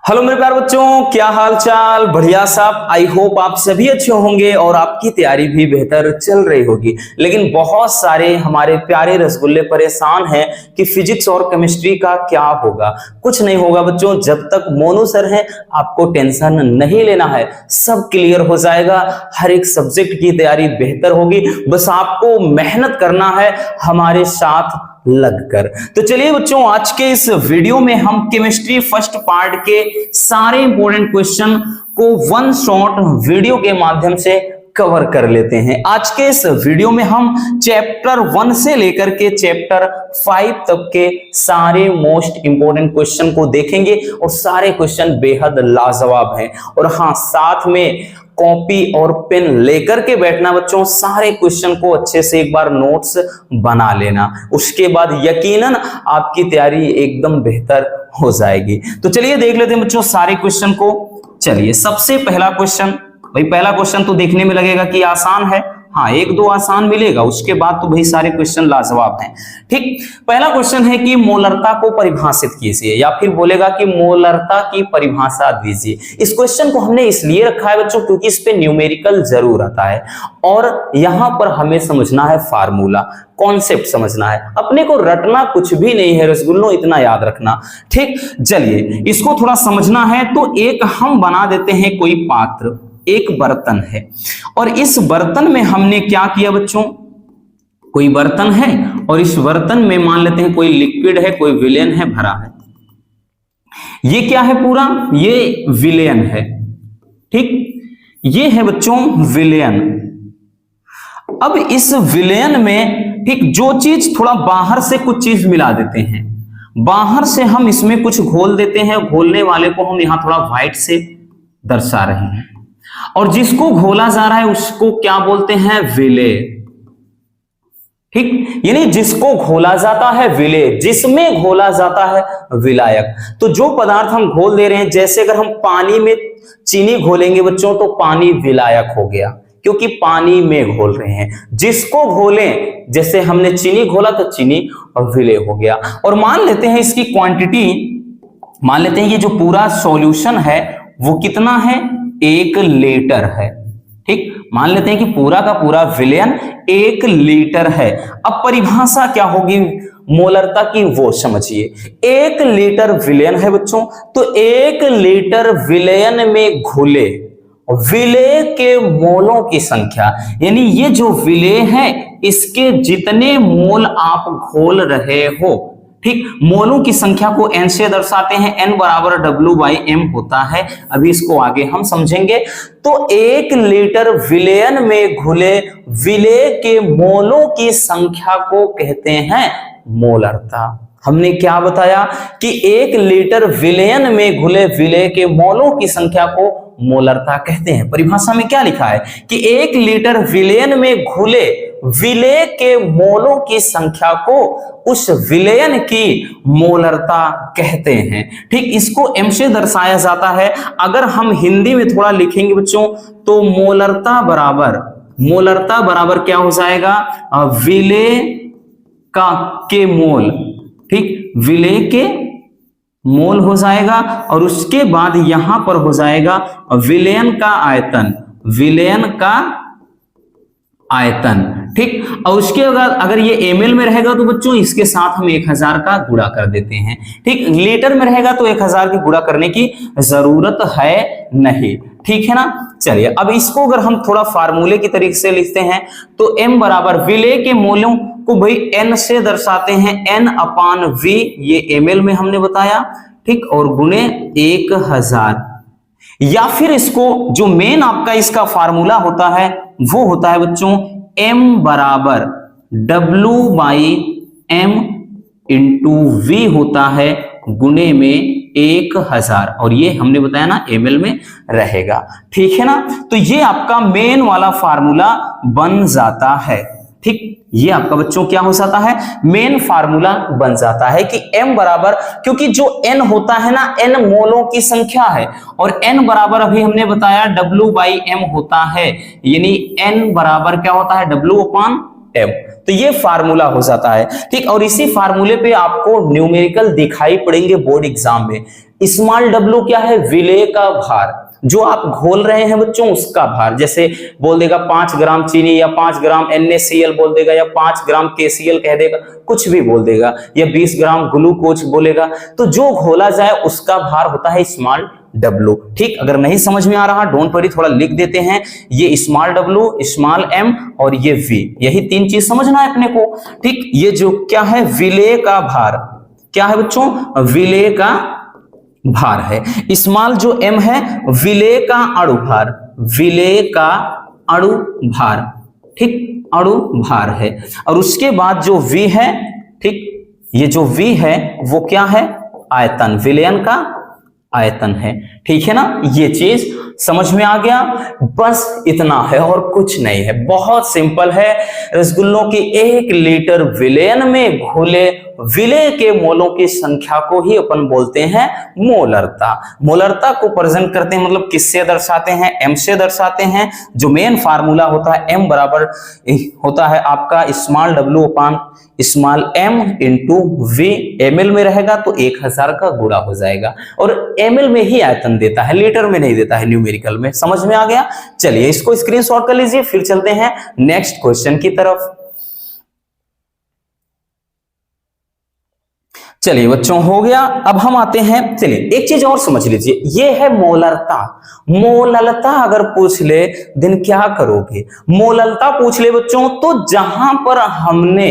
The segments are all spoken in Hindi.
हेलो मेरे प्यारे बच्चों, क्या हाल चाल। बढ़िया साहब। आई होप आप सभी अच्छे होंगे और आपकी तैयारी भी बेहतर चल रही होगी। लेकिन बहुत सारे हमारे प्यारे रसगुल्ले परेशान हैं कि फिजिक्स और केमिस्ट्री का क्या होगा। कुछ नहीं होगा बच्चों, जब तक मोनू सर है आपको टेंशन नहीं लेना है, सब क्लियर हो जाएगा। हर एक सब्जेक्ट की तैयारी बेहतर होगी, बस आपको मेहनत करना है हमारे साथ लगकर। तो चलिए बच्चों, आज के इस वीडियो में हम केमिस्ट्री फर्स्ट पार्ट के सारे इंपॉर्टेंट क्वेश्चन को वन शॉट वीडियो के माध्यम से कवर कर लेते हैं। आज के इस वीडियो में हम चैप्टर 1 से लेकर के चैप्टर 5 तक के सारे मोस्ट इंपॉर्टेंट क्वेश्चन को देखेंगे और सारे क्वेश्चन बेहद लाजवाब हैं। और हाँ, साथ में कॉपी और पेन लेकर के बैठना बच्चों, सारे क्वेश्चन को अच्छे से एक बार नोट्स बना लेना, उसके बाद यकीनन आपकी तैयारी एकदम बेहतर हो जाएगी। तो चलिए देख लेते हैं बच्चों सारे क्वेश्चन को। चलिए सबसे पहला क्वेश्चन, भाई पहला क्वेश्चन तो देखने में लगेगा कि आसान है, हाँ एक दो आसान मिलेगा, उसके बाद तो भाई सारे क्वेश्चन लाजवाब हैं। ठीक, पहला क्वेश्चन है कि मोलरता को परिभाषित कीजिए, या फिर बोलेगा कि मोलरता की परिभाषा दीजिए। इस क्वेश्चन को हमने इसलिए रखा है बच्चों क्योंकि इस पे न्यूमेरिकल जरूर आता है और यहां पर हमें समझना है फार्मूला, कॉन्सेप्ट समझना है। अपने को रटना कुछ भी नहीं है रसगुल्लो, इतना याद रखना। ठीक, चलिए इसको थोड़ा समझना है तो एक हम बना देते हैं कोई पात्र, एक बर्तन है और इस बर्तन में हमने क्या किया बच्चों, कोई बर्तन है और इस बर्तन में मान लेते हैं कोई लिक्विड है, कोई विलेन है भरा है। ये क्या है पूरा, ये विलेन है। ठीक, ये है बच्चों विलेन। अब इस विलेन में ठीक जो चीज थोड़ा बाहर से कुछ चीज मिला देते हैं, बाहर से हम इसमें कुछ घोल देते हैं, घोलने वाले को हम यहां थोड़ा व्हाइट से दर्शा रहे हैं और जिसको घोला जा रहा है उसको क्या बोलते हैं, विले। ठीक, यानी जिसको घोला जाता है विले, जिसमें घोला जाता है विलायक। तो जो पदार्थ हम घोल दे रहे हैं, जैसे अगर हम पानी में चीनी घोलेंगे बच्चों तो पानी विलायक हो गया क्योंकि पानी में घोल रहे हैं। जिसको घोलें, जैसे हमने चीनी घोला तो चीनी और विले हो गया। और मान लेते हैं इसकी क्वांटिटी, मान लेते हैं ये जो पूरा सॉल्यूशन है वो कितना है, 1 लीटर है। ठीक, मान लेते हैं कि पूरा का पूरा विलेन 1 लीटर है। अब परिभाषा क्या होगी मोलरता की वो समझिए। 1 लीटर विलेन है बच्चों, तो 1 लीटर विलेन में घुले विले के मोलों की संख्या, यानी ये जो विले है इसके जितने मोल आप घोल रहे हो, ठीक, मोलों की संख्या को n से दर्शाते हैं। n बराबर W/m होता है, अभी इसको आगे हम समझेंगे। तो 1 लीटर विलेन में घुले विले के मोलों की संख्या को कहते हैं मोलरता। हमने क्या बताया कि 1 लीटर विलेन में घुले विले के मोलों की संख्या को मोलरता कहते हैं। परिभाषा में क्या लिखा है कि 1 लीटर विलेन में घुले विले के मोलों की संख्या को उस विलेन की मोलरता कहते हैं। ठीक, इसको m से दर्शाया जाता है। अगर हम हिंदी में थोड़ा लिखेंगे बच्चों तो मोलरता बराबर क्या हो जाएगा, विले का के मोल। ठीक, विले के मोल हो जाएगा और उसके बाद यहां पर हो जाएगा विलेन का आयतन, विलेन का आयतन। ठीक, और उसके अगर ये ml में रहेगा तो बच्चों इसके साथ हम 1000 का गुणा कर देते हैं। ठीक, लीटर में रहेगा तो 1000 की गुणा करने की जरूरत है नहीं। ठीक है ना। चलिए अब इसको अगर हम थोड़ा फार्मूले की तरीके से लिखते हैं तो m बराबर विले के मोलों को भाई n से दर्शाते हैं, n/v, ये ml में हमने बताया। ठीक, और गुणे 1000, या फिर इसको जो मेन आपका इसका फार्मूला होता है वो होता है बच्चों m बराबर W/m इंटू v होता है गुणे में 1000, और ये हमने बताया ना ml में रहेगा। ठीक है ना। तो ये आपका मेन वाला फार्मूला बन जाता है। ठीक, ये आपका बच्चों क्या हो जाता है, मेन फार्मूला बन जाता है कि m बराबर, क्योंकि जो n होता है ना, n मोलों की संख्या है और n बराबर अभी हमने बताया W/m होता है, यानी n बराबर क्या होता है, W/m। तो ये फार्मूला हो जाता है। ठीक, और इसी फार्मूले पे आपको न्यूमेरिकल दिखाई पड़ेंगे बोर्ड एग्जाम में। स्मॉल w क्या है? विलेय का भार, जो आप घोल रहे हैं बच्चों उसका भार। जैसे बोल देगा 5 ग्राम चीनी या 5 ग्राम NaCl बोल देगा, या 5 ग्राम KCl कह देगा, कुछ भी बोल देगा, या 20 ग्राम ग्लूकोज बोलेगा। तो जो घोला जाए उसका भार होता है स्मॉल w। ठीक, अगर नहीं समझ में आ रहा डोंट वरी, थोड़ा लिख देते हैं। ये स्मॉल w, स्मॉल m और ये v, यही 3 चीज समझना है अपने को। ठीक, ये जो क्या है? विलेय का भार। क्या है बच्चों? विलेय का भार है। स्मॉल जो m है विलेय का अणु भार, विलेय का अणु भार। ठीक, अणु भार है। और उसके बाद जो v है, ठीक, ये जो v है वो क्या है? आयतन, विलयन का आयतन है। ठीक है ना, ये चीज समझ में आ गया। बस इतना है और कुछ नहीं है, बहुत सिंपल है। रसगुल्लों की 1 लीटर विलयन में घोले विलेय के मोलों की संख्या को ही अपन बोलते हैं मोलरता। मोलरता को प्रेजेंट करते हैं, मतलब किससे दर्शाते हैं? m से दर्शाते हैं। जो मेन फार्मूला होता है m बराबर होता है आपका स्मॉल w अपान small m into v। ml में रहेगा तो 1000 का गुणा हो जाएगा, और ml में ही आयतन देता है, लीटर में नहीं देता है न्यूमेरिकल में। समझ में आ गया? चलिए इसको स्क्रीनशॉट कर लीजिए, फिर चलते हैं नेक्स्ट क्वेश्चन की तरफ। चलिए बच्चों हो गया, अब हम आते हैं। चलिए एक चीज और समझ लीजिए, ये है मोलरता। मोललता अगर पूछ ले दिन क्या करोगे? मोललता पूछ ले बच्चों तो जहां पर हमने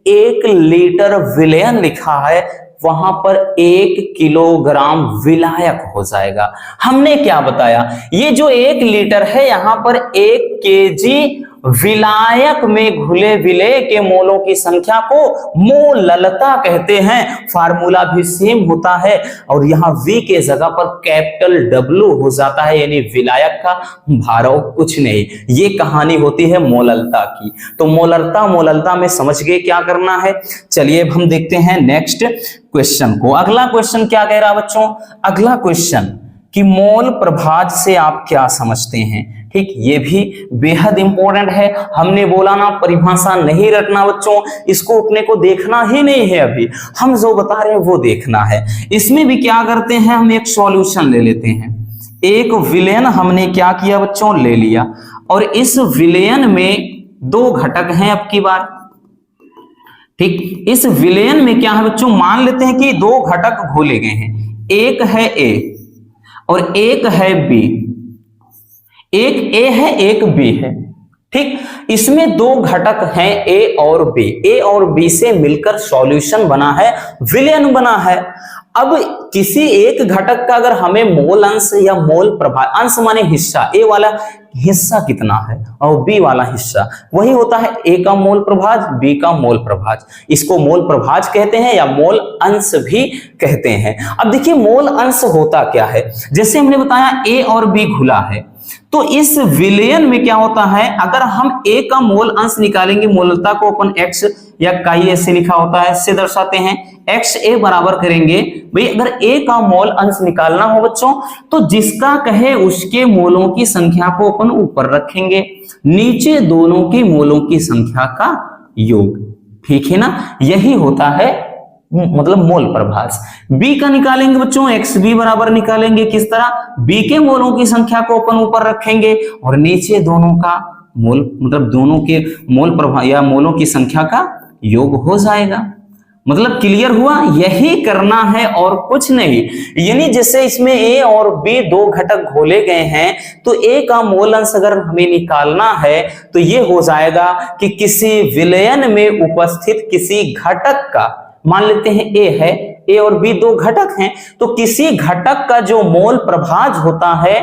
1 लीटर विलयन लिखा है वहां पर 1 किलोग्राम विलायक हो जाएगा। हमने क्या बताया? ये जो 1 लीटर है यहां पर 1 केजी विलायक में घुले विलेय के मोलों की संख्या को मोललता कहते हैं। फार्मूला भी सेम होता है, और यहां V के जगह पर कैपिटल W हो जाता है, यानी विलायक का भार, कुछ नहीं। ये कहानी होती है मोललता की। तो मोललता में समझ गए क्या करना है। चलिए अब हम देखते हैं नेक्स्ट क्वेश्चन को। अगला क्वेश्चन क्या कह रहा है बच्चों? अगला क्वेश्चन कि मोल प्रभाज से आप क्या समझते हैं? ठीक, ये भी बेहद इंपॉर्टेंट है। हमने बोला ना परिभाषा नहीं रटना बच्चों, इसको अपने को देखना ही नहीं है, अभी हम जो बता रहे हैं वो देखना है। इसमें भी क्या करते हैं, हम एक सॉल्यूशन ले लेते हैं। एक विलयन हमने क्या किया बच्चों? ले लिया, और इस विलयन में 2 घटक हैं अब की बार। ठीक, इस विलयन में क्या है बच्चों? मान लेते हैं कि 2 घटक घोले गए हैं, एक है A और एक है B। एक A है एक B है। ठीक, इसमें 2 घटक हैं A और B। A और B से मिलकर सॉल्यूशन बना है, विलयन बना है। अब किसी एक घटक का अगर हमें मोल अंश या मोल प्रभाज, अंश माने हिस्सा, A वाला हिस्सा कितना है और B वाला हिस्सा, वही होता है A का मोल प्रभाज, B का मोल प्रभाज। इसको मोल प्रभाज कहते हैं या मोल अंश भी कहते हैं। अब देखिए मोल अंश होता क्या है, जैसे हमने बताया A और B घुला है, तो इस विलयन में क्या होता है, अगर हम A का मोल अंश निकालेंगे, मोलता को अपन X या काई ऐसे लिखा होता है, इससे दर्शाते हैं, XA बराबर करेंगे। भाई अगर A का मोल अंश निकालना हो बच्चों तो जिसका कहे उसके मोलों की संख्या को अपन ऊपर रखेंगे, नीचे दोनों की मोलों की संख्या का योग। ठीक है ना, यही होता है मतलब मोल प्रभाज। B का निकालेंगे बच्चों, XB बराबर निकालेंगे किस तरह, B के मोलों की संख्या को अपन ऊपर रखेंगे और नीचे दोनों का मोल, मतलब दोनों के मोल प्रभाज या मोलों की संख्या का योग हो जाएगा। मतलब क्लियर हुआ, यही करना है और कुछ नहीं। यानी जैसे इसमें A और B 2 घटक घोले गए हैं, तो A का मोल अंश अगर हमें निकालना है तो ये हो जाएगा कि किसी विलयन में उपस्थित किसी घटक का, मान लेते हैं A है, A और B 2 घटक हैं, तो किसी घटक का जो मोल प्रभाज होता है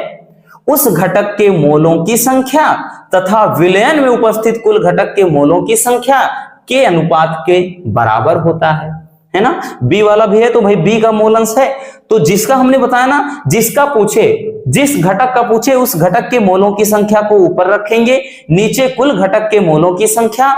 उस घटक के मोलों की संख्या तथा विलयन में उपस्थित कुल घटक के मोलों की संख्या के अनुपात के बराबर होता है ना। B वाला भी है तो भाई B का मोल अंश है, तो जिसका हमने बताया ना, जिसका पूछे, जिस घटक का पूछे उस घटक के मोलों की संख्या को ऊपर रखेंगे, नीचे कुल घटक के मोलों की संख्या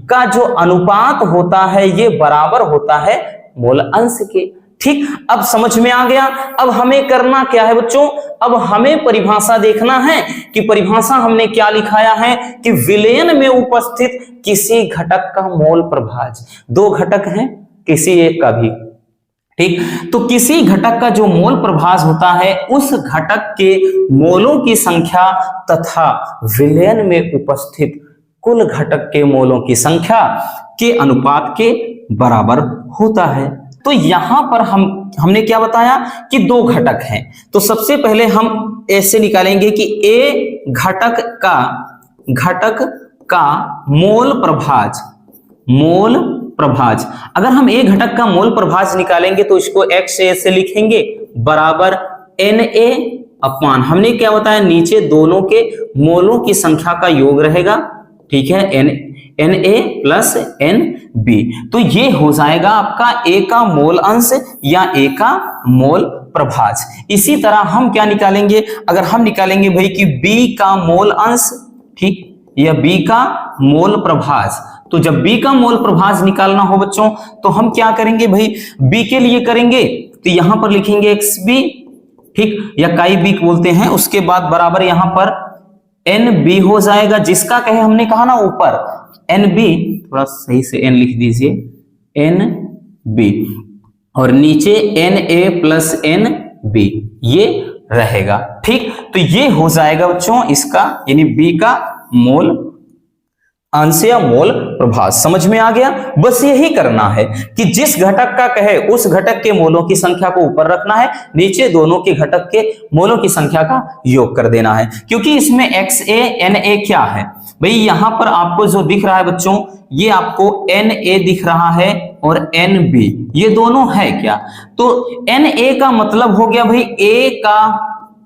का जो अनुपात होता है ये बराबर होता है मोल अंश के। ठीक, अब समझ में आ गया। अब हमें करना क्या है बच्चों, अब हमें परिभाषा देखना है कि परिभाषा हमने क्या लिखाया है कि विलयन में उपस्थित किसी घटक का मोल प्रभाज, 2 घटक हैं किसी एक का भी, ठीक। तो किसी घटक का जो मोल प्रभाज होता है उस घटक के मोलों की संख्या तथा विलयन में उपस्थित कुल घटक के मोलों की संख्या के अनुपात के बराबर होता है। तो यहां पर हमने क्या बताया कि दो घटक हैं। तो सबसे पहले हम ऐसे निकालेंगे कि ए घटक का मोल प्रभाज, अगर हम ए घटक का मोल प्रभाज निकालेंगे तो इसको x से लिखेंगे बराबर Na अपमान, हमने क्या बताया नीचे दोनों के मोलों की संख्या का योग रहेगा, ठीक है, Na प्लस Nb। तो ये हो जाएगा आपका A का मोल अंश या A का मोल प्रभाज। इसी तरह हम क्या निकालेंगे, अगर हम निकालेंगे भाई कि B का मोल अंश, ठीक, या B का मोल प्रभाज, तो जब B का मोल प्रभाज निकालना हो बच्चों तो हम क्या करेंगे भाई, B के लिए करेंगे तो यहां पर लिखेंगे XB, ठीक, या काई B बोलते हैं, उसके बाद बराबर यहां पर NB हो जाएगा, जिसका कहे हमने कहा ना ऊपर NB, थोड़ा सही से N लिख दीजिए NB, और नीचे Na प्लस NB ये रहेगा, ठीक। तो ये हो जाएगा बच्चों इसका यानी B का मोल अंश या मोल प्रभाज। समझ में आ गया? बस यही करना है कि जिस घटक का कहे उस घटक के मोलों की संख्या को ऊपर रखना है, नीचे दोनों के घटक के मोलों की संख्या का योग कर देना है। क्योंकि इसमें XA क्या है भाई, यहां पर आपको जो दिख रहा है बच्चों, ये आपको Na दिख रहा है और NB ये दोनों है क्या, तो Na का मतलब हो गया भाई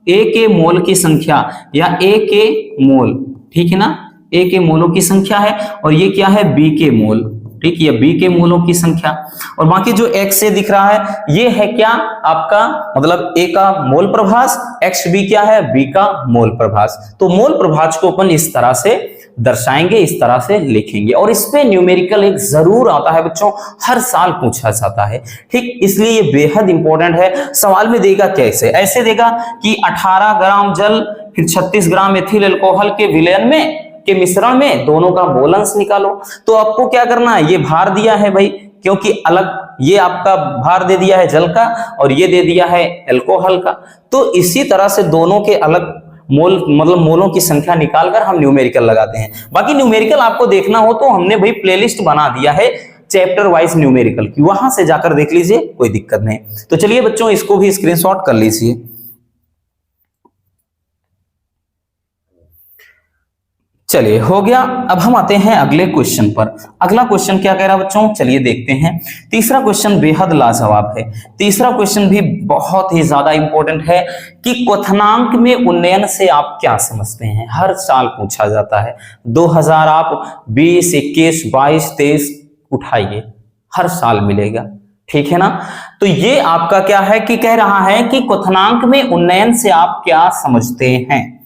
A के मोल की संख्या या A के मोल, ठीक है ना, A के मोलों की संख्या है, और ये क्या है B के मोल, ठीक, ये B के मोलों की संख्या, और बाकी जो X से दिख रहा है ये है क्या आपका मतलब A का मोल प्रभाज, XB क्या है B का मोल प्रभाज। तो मोल प्रभाज को अपन इस तरह से दर्शाएंगे, इस तरह से लिखेंगे, और इस पे न्यूमेरिकल एक जरूर आता है बच्चों, हर साल पूछा जाता है, ठीक, इसलिए ये बेहद इंपॉर्टेंट है। सवाल में देगा कैसे, ऐसे देगा कि 18 ग्राम जल फिर 36 ग्राम एथिल अल्कोहल के विलयन में के मिश्रण में दोनों का मोल अंश निकालो। तो आपको क्या करना है, ये भार दिया है भाई, क्योंकि अलग ये आपका भार दे दिया है जल का और ये दे दिया है अल्कोहल का, तो इसी तरह से दोनों के अलग मोल मतलब मोलों की संख्या निकालकर हम न्यूमेरिकल लगाते हैं। बाकी न्यूमेरिकल आपको देखना हो तो हमने भाई प्लेलिस्ट बना दिया है चैप्टर वाइज न्यूमेरिकल की, वहां से जाकर देख लीजिए, कोई दिक्कत नहीं। तो चलिए बच्चों इसको भी स्क्रीनशॉट कर लीजिए। चलिए हो गया। अब हम आते हैं अगले क्वेश्चन पर। अगला क्वेश्चन क्या कह रहा है बच्चों, चलिए देखते हैं। तीसरा क्वेश्चन बेहद लाजवाब है। तीसरा क्वेश्चन भी बहुत ही ज्यादा इंपॉर्टेंट है कि क्वथनांक में उन्नयन से आप क्या समझते हैं, हर साल पूछा जाता है। 2000 आप 20, 21, 22, 23 उठाइए, हर साल मिलेगा, ठीक है ना। तो ये आपका क्या है कि कह रहा है कि क्वथनांक में उन्नयन से आप क्या समझते हैं।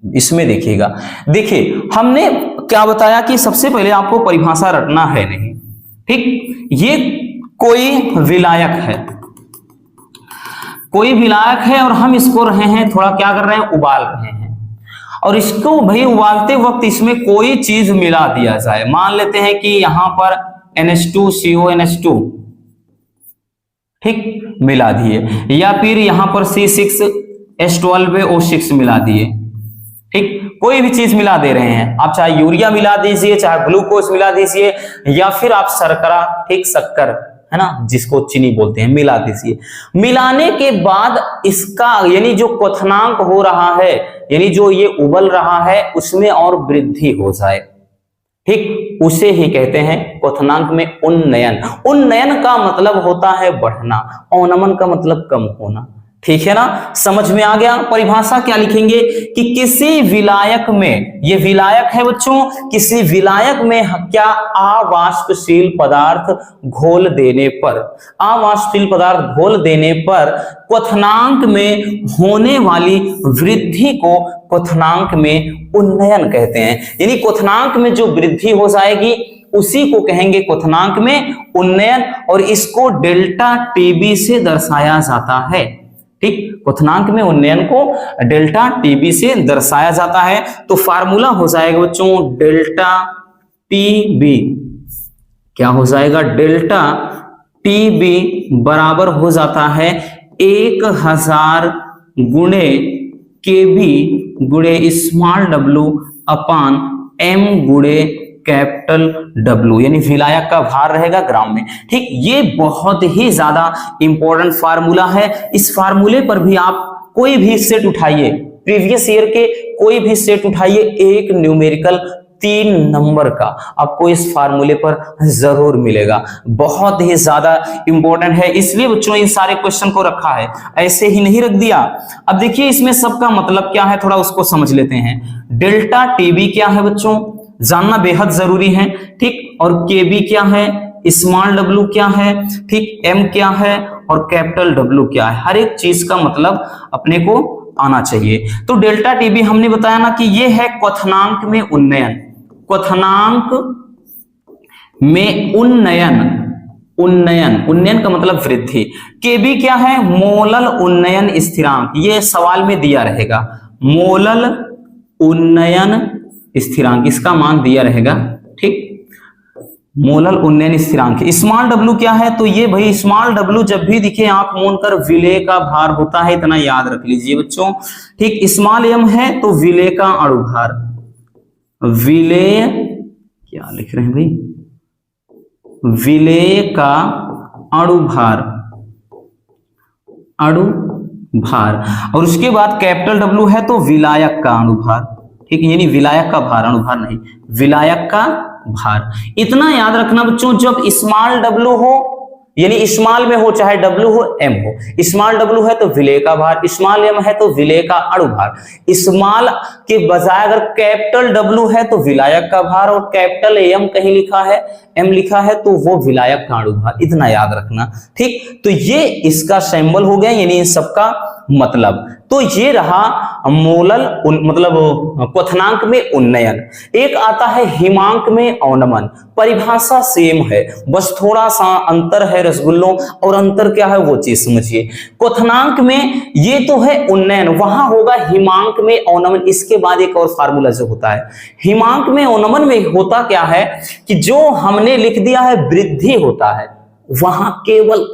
इसमें देखिएगा, देखिए हमने क्या बताया कि सबसे पहले आपको परिभाषा रटना है नहीं, ठीक। ये कोई विलायक है, कोई विलायक है और हम इसको रहे हैं थोड़ा क्या कर रहे हैं, उबाल रहे हैं, और इसको भाई उबालते वक्त इसमें कोई चीज मिला दिया जाए। मान लेते हैं कि यहां पर NH2CONH2, ठीक, मिला दिए, या फिर यहां पर C6H12O6 मिला दिए, ठीक, कोई भी चीज मिला दे रहे हैं आप, चाहे यूरिया मिला दीजिए, चाहे ग्लूकोज मिला दीजिए, या फिर आप शर्करा, ठीक, शक्कर है ना जिसको चीनी बोलते हैं, मिला दीजिए। मिलाने के बाद इसका यानी जो क्वथनांक हो रहा है, यानी जो ये उबल रहा है उसमें और वृद्धि हो जाए, ठीक, उसे ही कहते हैं क्वथनांक में उन्नयन। उन्नयन का मतलब होता है बढ़ना, अवनमन का मतलब कम होना, ठीक है ना। समझ में आ गया। परिभाषा क्या लिखेंगे कि किसी विलायक में, ये विलायक है बच्चों, किसी विलायक में क्या अवाष्पशील पदार्थ घोल देने पर, अवाष्पशील पदार्थ घोल देने पर क्वथनांक में होने वाली वृद्धि को क्वथनांक में उन्नयन कहते हैं। यानी क्वथनांक में जो वृद्धि हो जाएगी उसी को कहेंगे क्वथनांक में उन्नयन, और इसको डेल्टा टीबी से दर्शाया जाता है, ठीक। क्वथनांक में उन्नयन को डेल्टा टीबी से दर्शाया जाता है। तो फार्मूला हो जाएगा बच्चों डेल्टा टीबी, क्या हो जाएगा, डेल्टा टीबी बराबर हो जाता है 1000 गुणे KB गुणे स्मॉल w अपान m गुणे कैपिटल W, यानी विलायक का भार रहेगा ग्राम में। ठीक, ये बहुत ही ज्यादा इंपॉर्टेंट फार्मूला है। इस फार्मूले पर भी आप कोई भी सेट उठाइए, प्रीवियस ईयर के कोई भी सेट उठाइए, एक न्यूमेरिकल 3 नंबर का आपको इस फार्मूले पर जरूर मिलेगा। बहुत ही ज्यादा इंपॉर्टेंट है, इसलिए बच्चों इन सारे क्वेश्चन को रखा है, ऐसे ही नहीं रख दिया। अब देखिए इसमें सबका मतलब क्या है, थोड़ा उसको समझ लेते हैं। डेल्टा टीबी क्या है बच्चों, जानना बेहद जरूरी है। ठीक, और केबी क्या है, स्मॉल डब्ल्यू क्या है, ठीक, एम क्या है और कैपिटल डब्ल्यू क्या है, हर एक चीज का मतलब अपने को आना चाहिए। तो डेल्टा टीबी हमने बताया ना कि ये है क्वथनांक में उन्नयन, क्वथनांक में उन्नयन, उन्नयन का मतलब वृद्धि। केबी क्या है, मोलल उन्नयन स्थिरांक, ये सवाल में दिया रहेगा, मोलल उन्नयन स्थिरांक, इसका मान दिया रहेगा। ठीक, मोलल उन्नयन स्थिरांक। स्मॉल डब्ल्यू क्या है, तो ये भाई स्मॉल डब्ल्यू जब भी दिखे आंख मूंद कर विलेय का भार होता है, इतना याद रख लीजिए बच्चों। ठीक, स्मॉल एम है तो विलेय का अणुभार, विलेय क्या लिख रहे हैं भाई, विलेय का अणुभार, अणुभार। और उसके बाद कैपिटल डब्ल्यू है तो विलायक का अणुभार। ठीक, यानी विलायक का भार, अणुभार नहीं, विलायक का भार। इतना याद रखना बच्चों, जब स्मॉल डब्ल्यू हो यानी स्मॉल में हो चाहे डब्ल्यू हो एम हो, स्मॉल डब्ल्यू है तो विलेय का भार, स्मॉल एम है तो विलेय का अणुभार, स्मॉल के बजाय अगर कैपिटल डब्ल्यू है तो विलायक का भार, और कैपिटल एम कहीं लिखा है, एम लिखा है तो वो विलायक का अणुभार, इतना याद रखना। ठीक, तो ये इसका सिंबल हो गया, यानी इन सबका मतलब। तो ये रहा मोलल मतलब क्वथनांक में उन्नयन। एक आता है हिमांक में अवनमन, परिभाषा सेम है, बस थोड़ा सा अंतर है रसगुल्लों, और अंतर क्या है वो चीज समझिए। क्वथनांक में ये तो है उन्नयन, वहां होगा हिमांक में अवनमन। इसके बाद एक और फार्मूला जो होता है हिमांक में अवनमन में, होता क्या है कि जो हमने लिख दिया है वृद्धि होता है, वहां केवल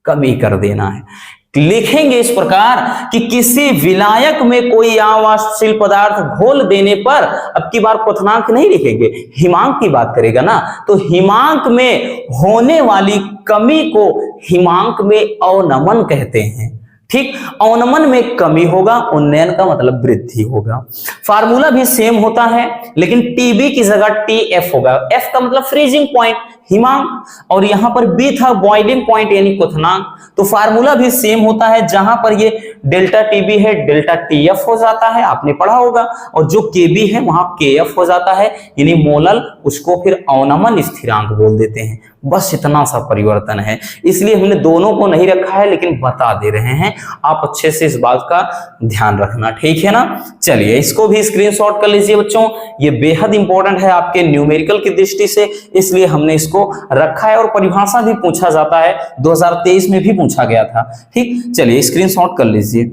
कमी कर देना है। लिखेंगे इस प्रकार कि किसी विलायक में कोई आवासशील पदार्थ घोल देने पर, अब की बार क्वथनांक नहीं लिखेंगे, हिमांक की बात करेगा ना, तो हिमांक में होने वाली कमी को हिमांक में अवनमन कहते हैं। ठीक, अवनमन में कमी होगा, उन्नयन का मतलब वृद्धि होगा। फार्मूला भी सेम होता है, लेकिन टीबी की जगह टीएफ होगा। एफ का मतलब फ्रीजिंग पॉइंट, हिमांक, और यहां पर बी था बॉइलिंग पॉइंट यानी क्वथनांक। तो फार्मूला भी सेम होता है, जहां पर ये डेल्टा टीबी है डेल्टा टीएफ हो जाता है, आपने पढ़ा होगा, और जो केबी है वहां केएफ हो जाता है, यानी मोलल, उसको फिर अवनमन स्थिरांक बोल देते हैं। बस इतना सा परिवर्तन है, इसलिए हमने दोनों को नहीं रखा है, लेकिन बता दे रहे हैं, आप अच्छे से इस बात का ध्यान रखना। ठीक है ना, चलिए इसको भी स्क्रीनशॉट कर लीजिए बच्चों, ये बेहद इंपॉर्टेंट है आपके न्यूमेरिकल की दृष्टि से, इसलिए हमने इसको रखा है। और परिभाषा भी पूछा जाता है, 2023 में भी पूछा गया था। ठीक, चलिए स्क्रीनशॉट कर लीजिए।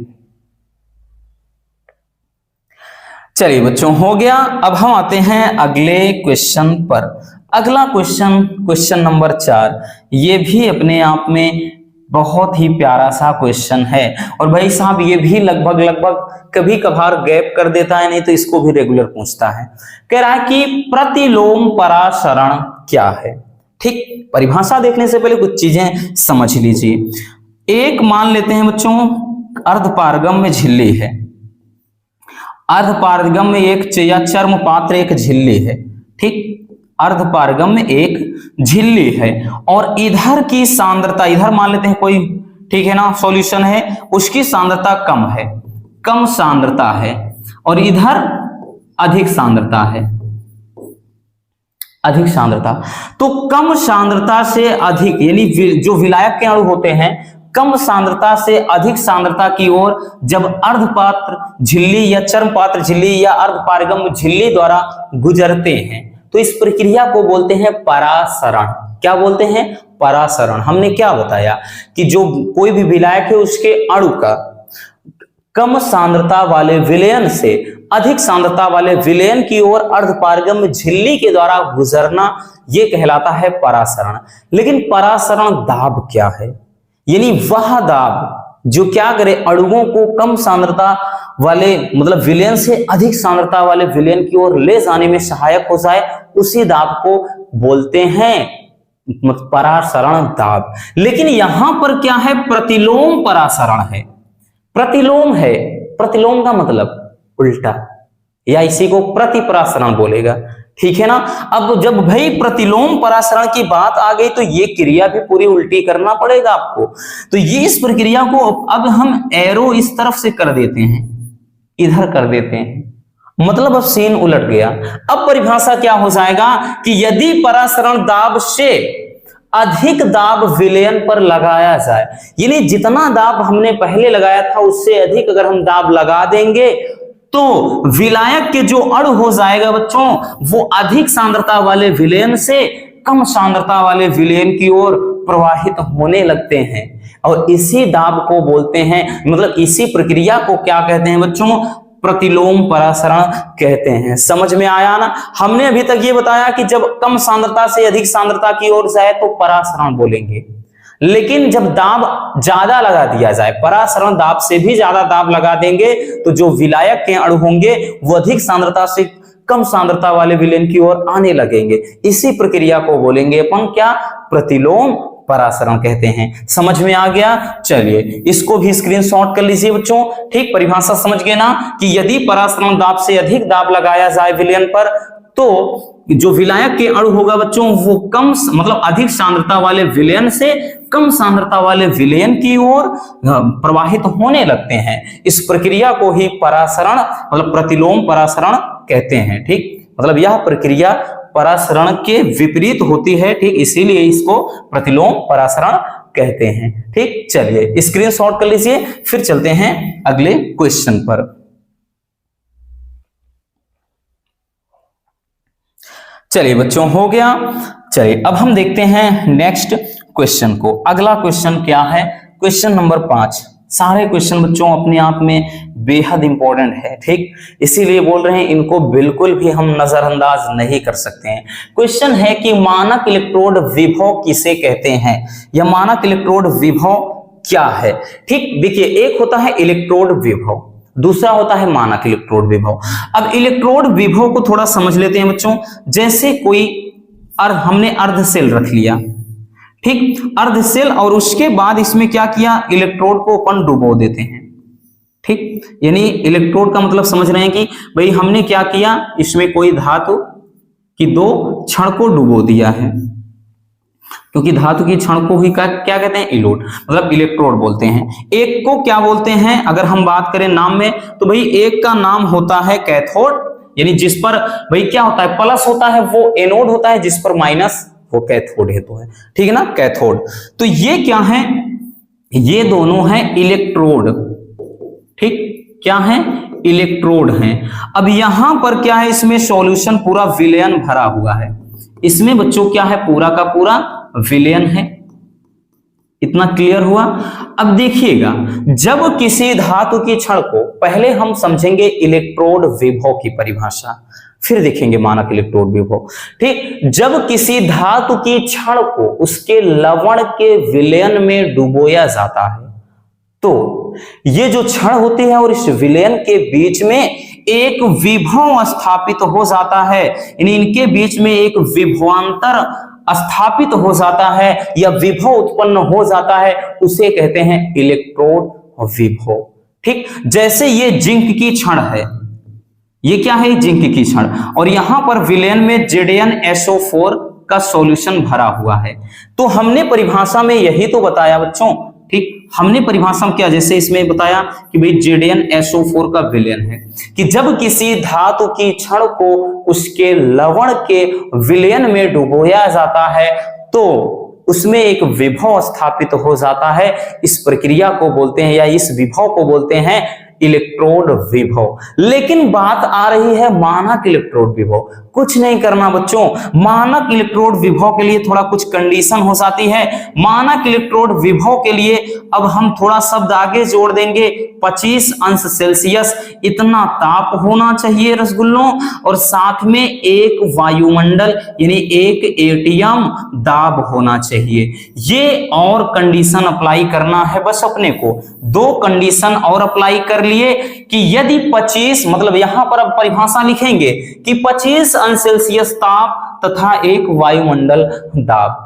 चलिए बच्चों हो गया। अब हम आते हैं अगले क्वेश्चन पर। अगला क्वेश्चन, क्वेश्चन नंबर 4, ये भी अपने आप में बहुत ही प्यारा सा क्वेश्चन है। और भाई साहब ये भी लगभग कभी कभार गैप कर देता है, नहीं तो इसको भी रेगुलर पूछता है। कह रहा है कि प्रतिलोम परासरण क्या है। ठीक, परिभाषा देखने से पहले कुछ चीजें समझ लीजिए। एक मान लेते हैं बच्चों अर्धपारगम में झिल्ली है, अर्धपारगम में एक या चर्म पात्र एक झिल्ली है। ठीक, अर्धपारगम में एक झिल्ली है, और इधर की सांद्रता, इधर मान लेते हैं कोई, ठीक है ना, सॉल्यूशन है, उसकी सांद्रता कम है, कम सांद्रता है, और इधर अधिक सांद्रता है, अधिक सांद्रता। तो कम सांद्रता से अधिक, यानी जो विलायक के अणु होते हैं, कम सांद्रता से अधिक सांद्रता की ओर जब अर्धपात्र झिल्ली या चर्मपात्र झिल्ली या अर्धपारगम झिल्ली द्वारा गुजरते हैं, तो इस प्रक्रिया को बोलते हैं परासरण। क्या बोलते हैं? परासरण। हमने क्या बताया कि जो कोई भी विलायक है उसके अणु का कम सांद्रता वाले विलयन से अधिक सांद्रता वाले विलयन की ओर अर्धपारगम झिल्ली के द्वारा गुजरना, यह कहलाता है परासरण। लेकिन परासरण दाब क्या है? यानी वह दाब जो क्या करे, अणुओं को कम सांद्रता वाले मतलब विलयन से अधिक सांद्रता वाले विलयन की ओर ले जाने में सहायक हो जाए, उसी दाब को बोलते हैं परासरण दाब। लेकिन यहां पर क्या है, प्रतिलोम परासरण है। प्रतिलोम है, प्रतिलोम का मतलब उल्टा, या इसी को प्रतिपरासरण बोलेगा, ठीक है ना। अब जब भाई प्रतिलोम परासरण की बात आ गई तो ये क्रिया भी पूरी उल्टी करना पड़ेगा आपको। तो ये इस प्रक्रिया को अब हम एरो इस तरफ से कर देते हैं, इधर कर देते हैं, मतलब अब सीन उलट गया। अब परिभाषा क्या हो जाएगा कि यदि परासरण दाब से अधिक दाब विलयन पर लगाया जाए, यानी जितना दाब हमने पहले लगाया था उससे अधिक अगर हम दाब लगा देंगे तो विलायक के जो अणु हो जाएगा बच्चों, वो अधिक सांद्रता वाले विलयन से कम सांद्रता वाले विलयन की ओर प्रवाहित होने लगते हैं। और इसी दाब को बोलते हैं, मतलब इसी प्रक्रिया को क्या कहते हैं बच्चों, प्रतिलोम परासरण कहते हैं। समझ में आया ना। हमने अभी तक ये बताया कि जब कम सांद्रता से अधिक सांद्रता की ओर जाए तो परासरण बोलेंगे, लेकिन जब दाब ज्यादा लगा दिया जाए, परासरण दाब से भी ज्यादा दाब लगा देंगे तो जो विलायक के अणु होंगे वो अधिक सांद्रता से कम सांद्रता वाले विलयन की ओर आने लगेंगे। इसी प्रक्रिया को बोलेंगे अपन क्या, प्रतिलोम परासरण कहते हैं। समझ में आ गया। चलिए इसको भी स्क्रीनशॉट कर लीजिए बच्चों। ठीक, परिभाषा समझ गए ना कि यदि परासरण दाब से अधिक दाब लगाया जाए विलयन पर तो जो विलायक के अणु होगा बच्चों वो कम मतलब अधिक सांद्रता वाले विलयन से कम सांद्रता वाले विलयन की ओर प्रवाहित होने लगते हैं। इस प्रक्रिया को ही परासरण मतलब प्रतिलोम परासरण कहते हैं। ठीक, मतलब यह प्रक्रिया परासरण के विपरीत होती है। ठीक, इसीलिए इसको प्रतिलोम परासरण कहते हैं। ठीक, चलिए स्क्रीनशॉट कर लीजिए, फिर चलते हैं अगले क्वेश्चन पर। चलिए बच्चों हो गया। चलिए अब हम देखते हैं नेक्स्ट क्वेश्चन को। अगला क्वेश्चन क्या है, क्वेश्चन नंबर 5। सारे क्वेश्चन बच्चों अपने आप में बेहद इंपॉर्टेंट है। ठीक, इसीलिए बोल रहे हैं इनको बिल्कुल भी हम नजरअंदाज नहीं कर सकते हैं। क्वेश्चन है कि मानक इलेक्ट्रोड विभव किसे कहते हैं, या मानक इलेक्ट्रोड विभव क्या है। ठीक, देखिए एक होता है इलेक्ट्रोड विभव, दूसरा होता है मानक इलेक्ट्रोड विभव। अब इलेक्ट्रोड विभव को थोड़ा समझ लेते हैं बच्चों। जैसे कोई हमने अर्ध सेल रख लिया, ठीक, अर्ध सेल, और उसके बाद इसमें क्या किया, इलेक्ट्रोड को अपन डुबो देते हैं। ठीक, यानी इलेक्ट्रोड का मतलब समझ रहे हैं कि भाई हमने क्या किया, इसमें कोई धातु की 2 छड़ को डुबो दिया है, क्योंकि धातु की क्षण को ही क्या कहते हैं, इलोड, मतलब इलेक्ट्रोड बोलते हैं। एक को क्या बोलते हैं, अगर हम बात करें नाम में तो भाई एक का नाम होता है कैथोड, यानी जिस पर भाई क्या होता है प्लस होता है वो एनोड होता है, जिस पर माइनस वो कैथोड हेतु है। ठीक है ना, कैथोड। तो ये क्या है, ये दोनों हैं इलेक्ट्रोड। ठीक, क्या है, इलेक्ट्रोड हैं। अब यहां पर क्या है, इसमें सॉल्यूशन पूरा विलयन भरा हुआ है। इसमें बच्चों क्या है, पूरा का पूरा विलयन है। इतना क्लियर हुआ। अब देखिएगा, जब किसी धातु की क्षण को, पहले हम समझेंगे इलेक्ट्रोड विभव की परिभाषा, फिर देखेंगे मानक इलेक्ट्रोड विभव। ठीक, जब किसी धातु की क्षण को उसके लवण के विलयन में डुबोया जाता है तो ये जो क्षण होती है और इस विलयन के बीच में एक विभव स्थापित हो जाता है, यानी इनके बीच में एक विभवांतर स्थापित हो जाता है या विभव उत्पन्न हो जाता है, उसे कहते हैं इलेक्ट्रोड विभव। ठीक, जैसे ये जिंक की क्षण है, ये क्या है, जिंक की क्षण, और यहां पर विलयन में ZnSO4 का सॉल्यूशन भरा हुआ है। तो हमने परिभाषा में यही तो बताया बच्चों। ठीक, हमने परिभाषा में क्या, जैसे इसमें बताया कि भाई ZnSO4 का विलयन है कि जब किसी धातु की क्षण को उसके लवण के विलयन में डुबोया जाता है तो उसमें एक विभव स्थापित हो जाता है। इस प्रक्रिया को बोलते हैं या इस विभव को बोलते हैं इलेक्ट्रोड विभव। लेकिन बात आ रही है मानक इलेक्ट्रोड विभव। कुछ नहीं करना बच्चों, मानक इलेक्ट्रोड विभव के लिए थोड़ा कुछ कंडीशन हो जाती है। मानक इलेक्ट्रोड विभव के लिए अब हम थोड़ा शब्द आगे जोड़ देंगे, 25 अंश सेल्सियस इतना ताप होना चाहिए रसगुल्लों, और साथ में एक वायुमंडल यानी एक एटीएम दाब होना चाहिए। ये और कंडीशन अप्लाई करना है बस अपने को। दो कंडीशन और अप्लाई कर लिए कि यदि 25 मतलब यहां पर अब परिभाषा लिखेंगे कि 25 अंश सेल्सियस ताप तथा एक वायुमंडल दाब।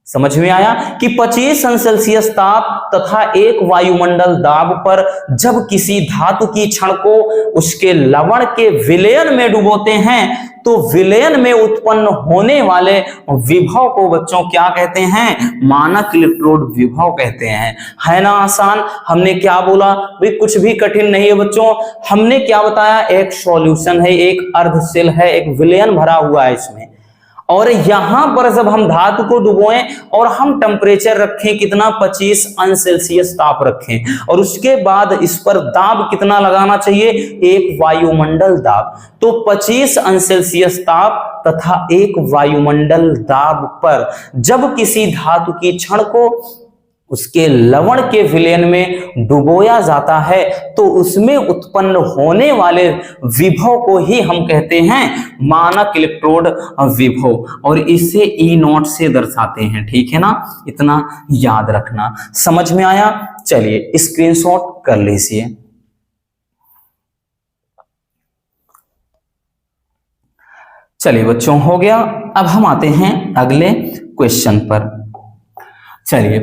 समझ में आया कि 25 अंश सेल्सियस ताप तथा एक वायुमंडल दाब पर जब किसी धातु की क्षण को उसके लवण के विलयन में डुबोते हैं तो विलयन में उत्पन्न होने वाले विभव को बच्चों क्या कहते हैं? मानक इलेक्ट्रोड विभव कहते हैं। है ना आसान? हमने क्या बोला भाई, कुछ भी कठिन नहीं है बच्चों। हमने क्या बताया? एक सॉल्यूशन है, एक अर्धशेल है, एक विलयन भरा हुआ है इसमें, और यहां पर जब हम धातु को डुबोएं और हम टेम्परेचर रखें कितना, 25 अंश सेल्सियस ताप रखें, और उसके बाद इस पर दाब कितना लगाना चाहिए? एक वायुमंडल दाब। तो 25 अंश सेल्सियस ताप तथा एक वायुमंडल दाब पर जब किसी धातु की क्षण को उसके लवण के विलयन में डुबोया जाता है तो उसमें उत्पन्न होने वाले विभव को ही हम कहते हैं मानक इलेक्ट्रोड विभव, और इसे E0 से दर्शाते हैं। ठीक है ना, इतना याद रखना। समझ में आया? चलिए स्क्रीनशॉट कर लीजिए। चलिए बच्चों, हो गया। अब हम आते हैं अगले क्वेश्चन पर। चलिए,